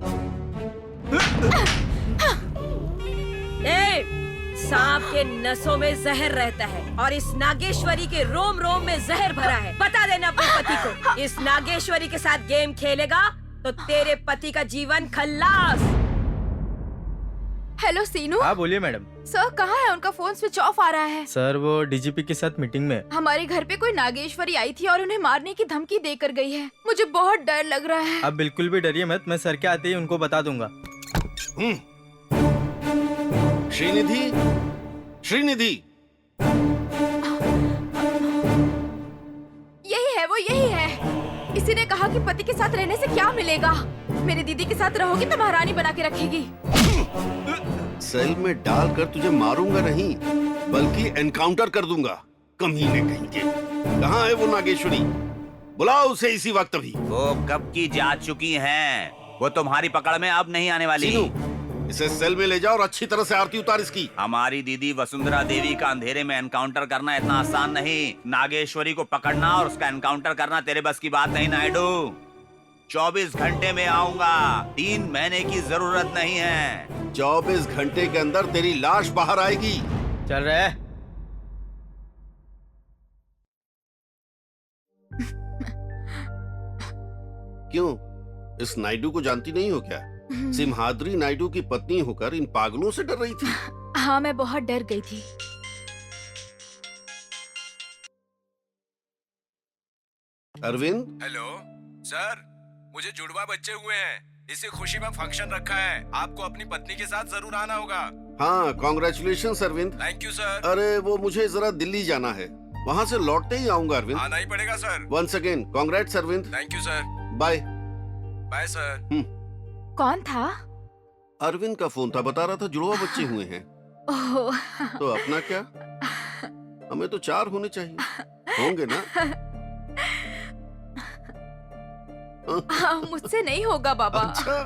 सांप के नसों में जहर रहता है और इस नागेश्वरी के रोम रोम में जहर भरा है। बता देना अपने पति को, इस नागेश्वरी के साथ गेम खेलेगा तो तेरे पति का जीवन खल्लास। हेलो सीनू। हाँ बोलिए मैडम। सर कहाँ है? उनका फोन स्विच ऑफ आ रहा है। सर वो डीजीपी के साथ मीटिंग में। हमारे घर पे कोई नागेश्वरी आई थी और उन्हें मारने की धमकी देकर गई है। मुझे बहुत डर लग रहा है। आप बिल्कुल भी डरिए मत, मैं सर के आते ही उनको बता दूंगा। श्रीनिधि, श्रीनिधि, यही है वो, यही है। इसी ने कहा कि पति के साथ रहने से क्या मिलेगा। मेरी दीदी के साथ रहोगी तो महारानी बना के रखेगी। सेल में डालकर तुझे मारूंगा नहीं बल्कि एनकाउंटर कर दूंगा। कमीने कहीं के। कहाँ है वो नागेश्वरी? बुलाओ उसे इसी वक्त अभी। वो कब की जा चुकी हैं, वो तुम्हारी पकड़ में अब नहीं आने वाली। इसे सेल में ले जाओ और अच्छी तरह से आरती उतार इसकी। हमारी दीदी वसुंधरा देवी का अंधेरे में एनकाउंटर करना इतना आसान नहीं। नागेश्वरी को पकड़ना और उसका एनकाउंटर करना तेरे बस की बात नहीं नायडू। 24 घंटे में आऊंगा, 3 महीने की जरूरत नहीं है। 24 घंटे के अंदर तेरी लाश बाहर आएगी। चल रहा है। क्यों, इस नायडू को जानती नहीं हो क्या? सिम्हाद्री नायडू की पत्नी होकर इन पागलों से डर रही थी। हाँ, मैं बहुत डर गई थी। अरविंद। हेलो सर, मुझे जुड़वा बच्चे हुए हैं। इसी खुशी में फंक्शन रखा है, आपको अपनी पत्नी के साथ जरूर आना होगा। हाँ, congratulations Arvind. Thank you sir. अरे वो मुझे जरा दिल्ली जाना है, वहाँ से लौटते ही आऊंगा अरविंद। आना ही पड़ेगा sir. Once again congrats Arvind. Thank you sir. Bye. Bye sir. कौन था? अरविंद का फोन था, बता रहा था जुड़वा बच्चे हुए हैं। ओह। तो अपना क्या, हमें तो 4 होने चाहिए, होंगे ना? हाँ, मुझसे नहीं होगा बाबा। अच्छा,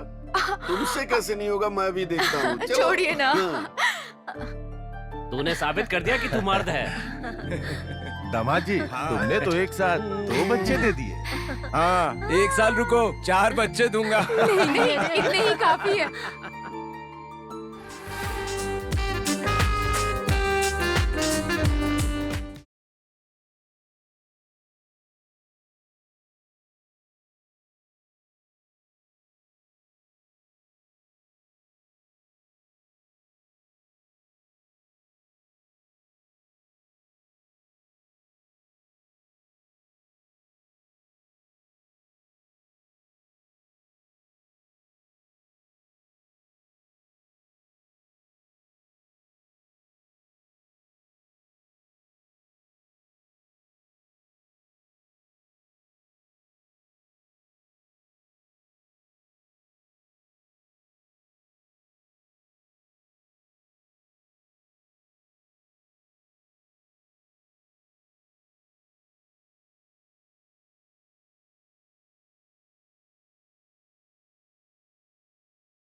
तुमसे कैसे नहीं होगा, मैं भी देखता हूँ। चलो। छोड़िए ना। हाँ। तूने साबित कर दिया कि तू मर्द है। दामाद जी, तुमने तो एक साथ 2 बच्चे दे दिए। हाँ, 1 साल रुको, 4 बच्चे दूंगा। नहीं नहीं, इतने ही काफी है।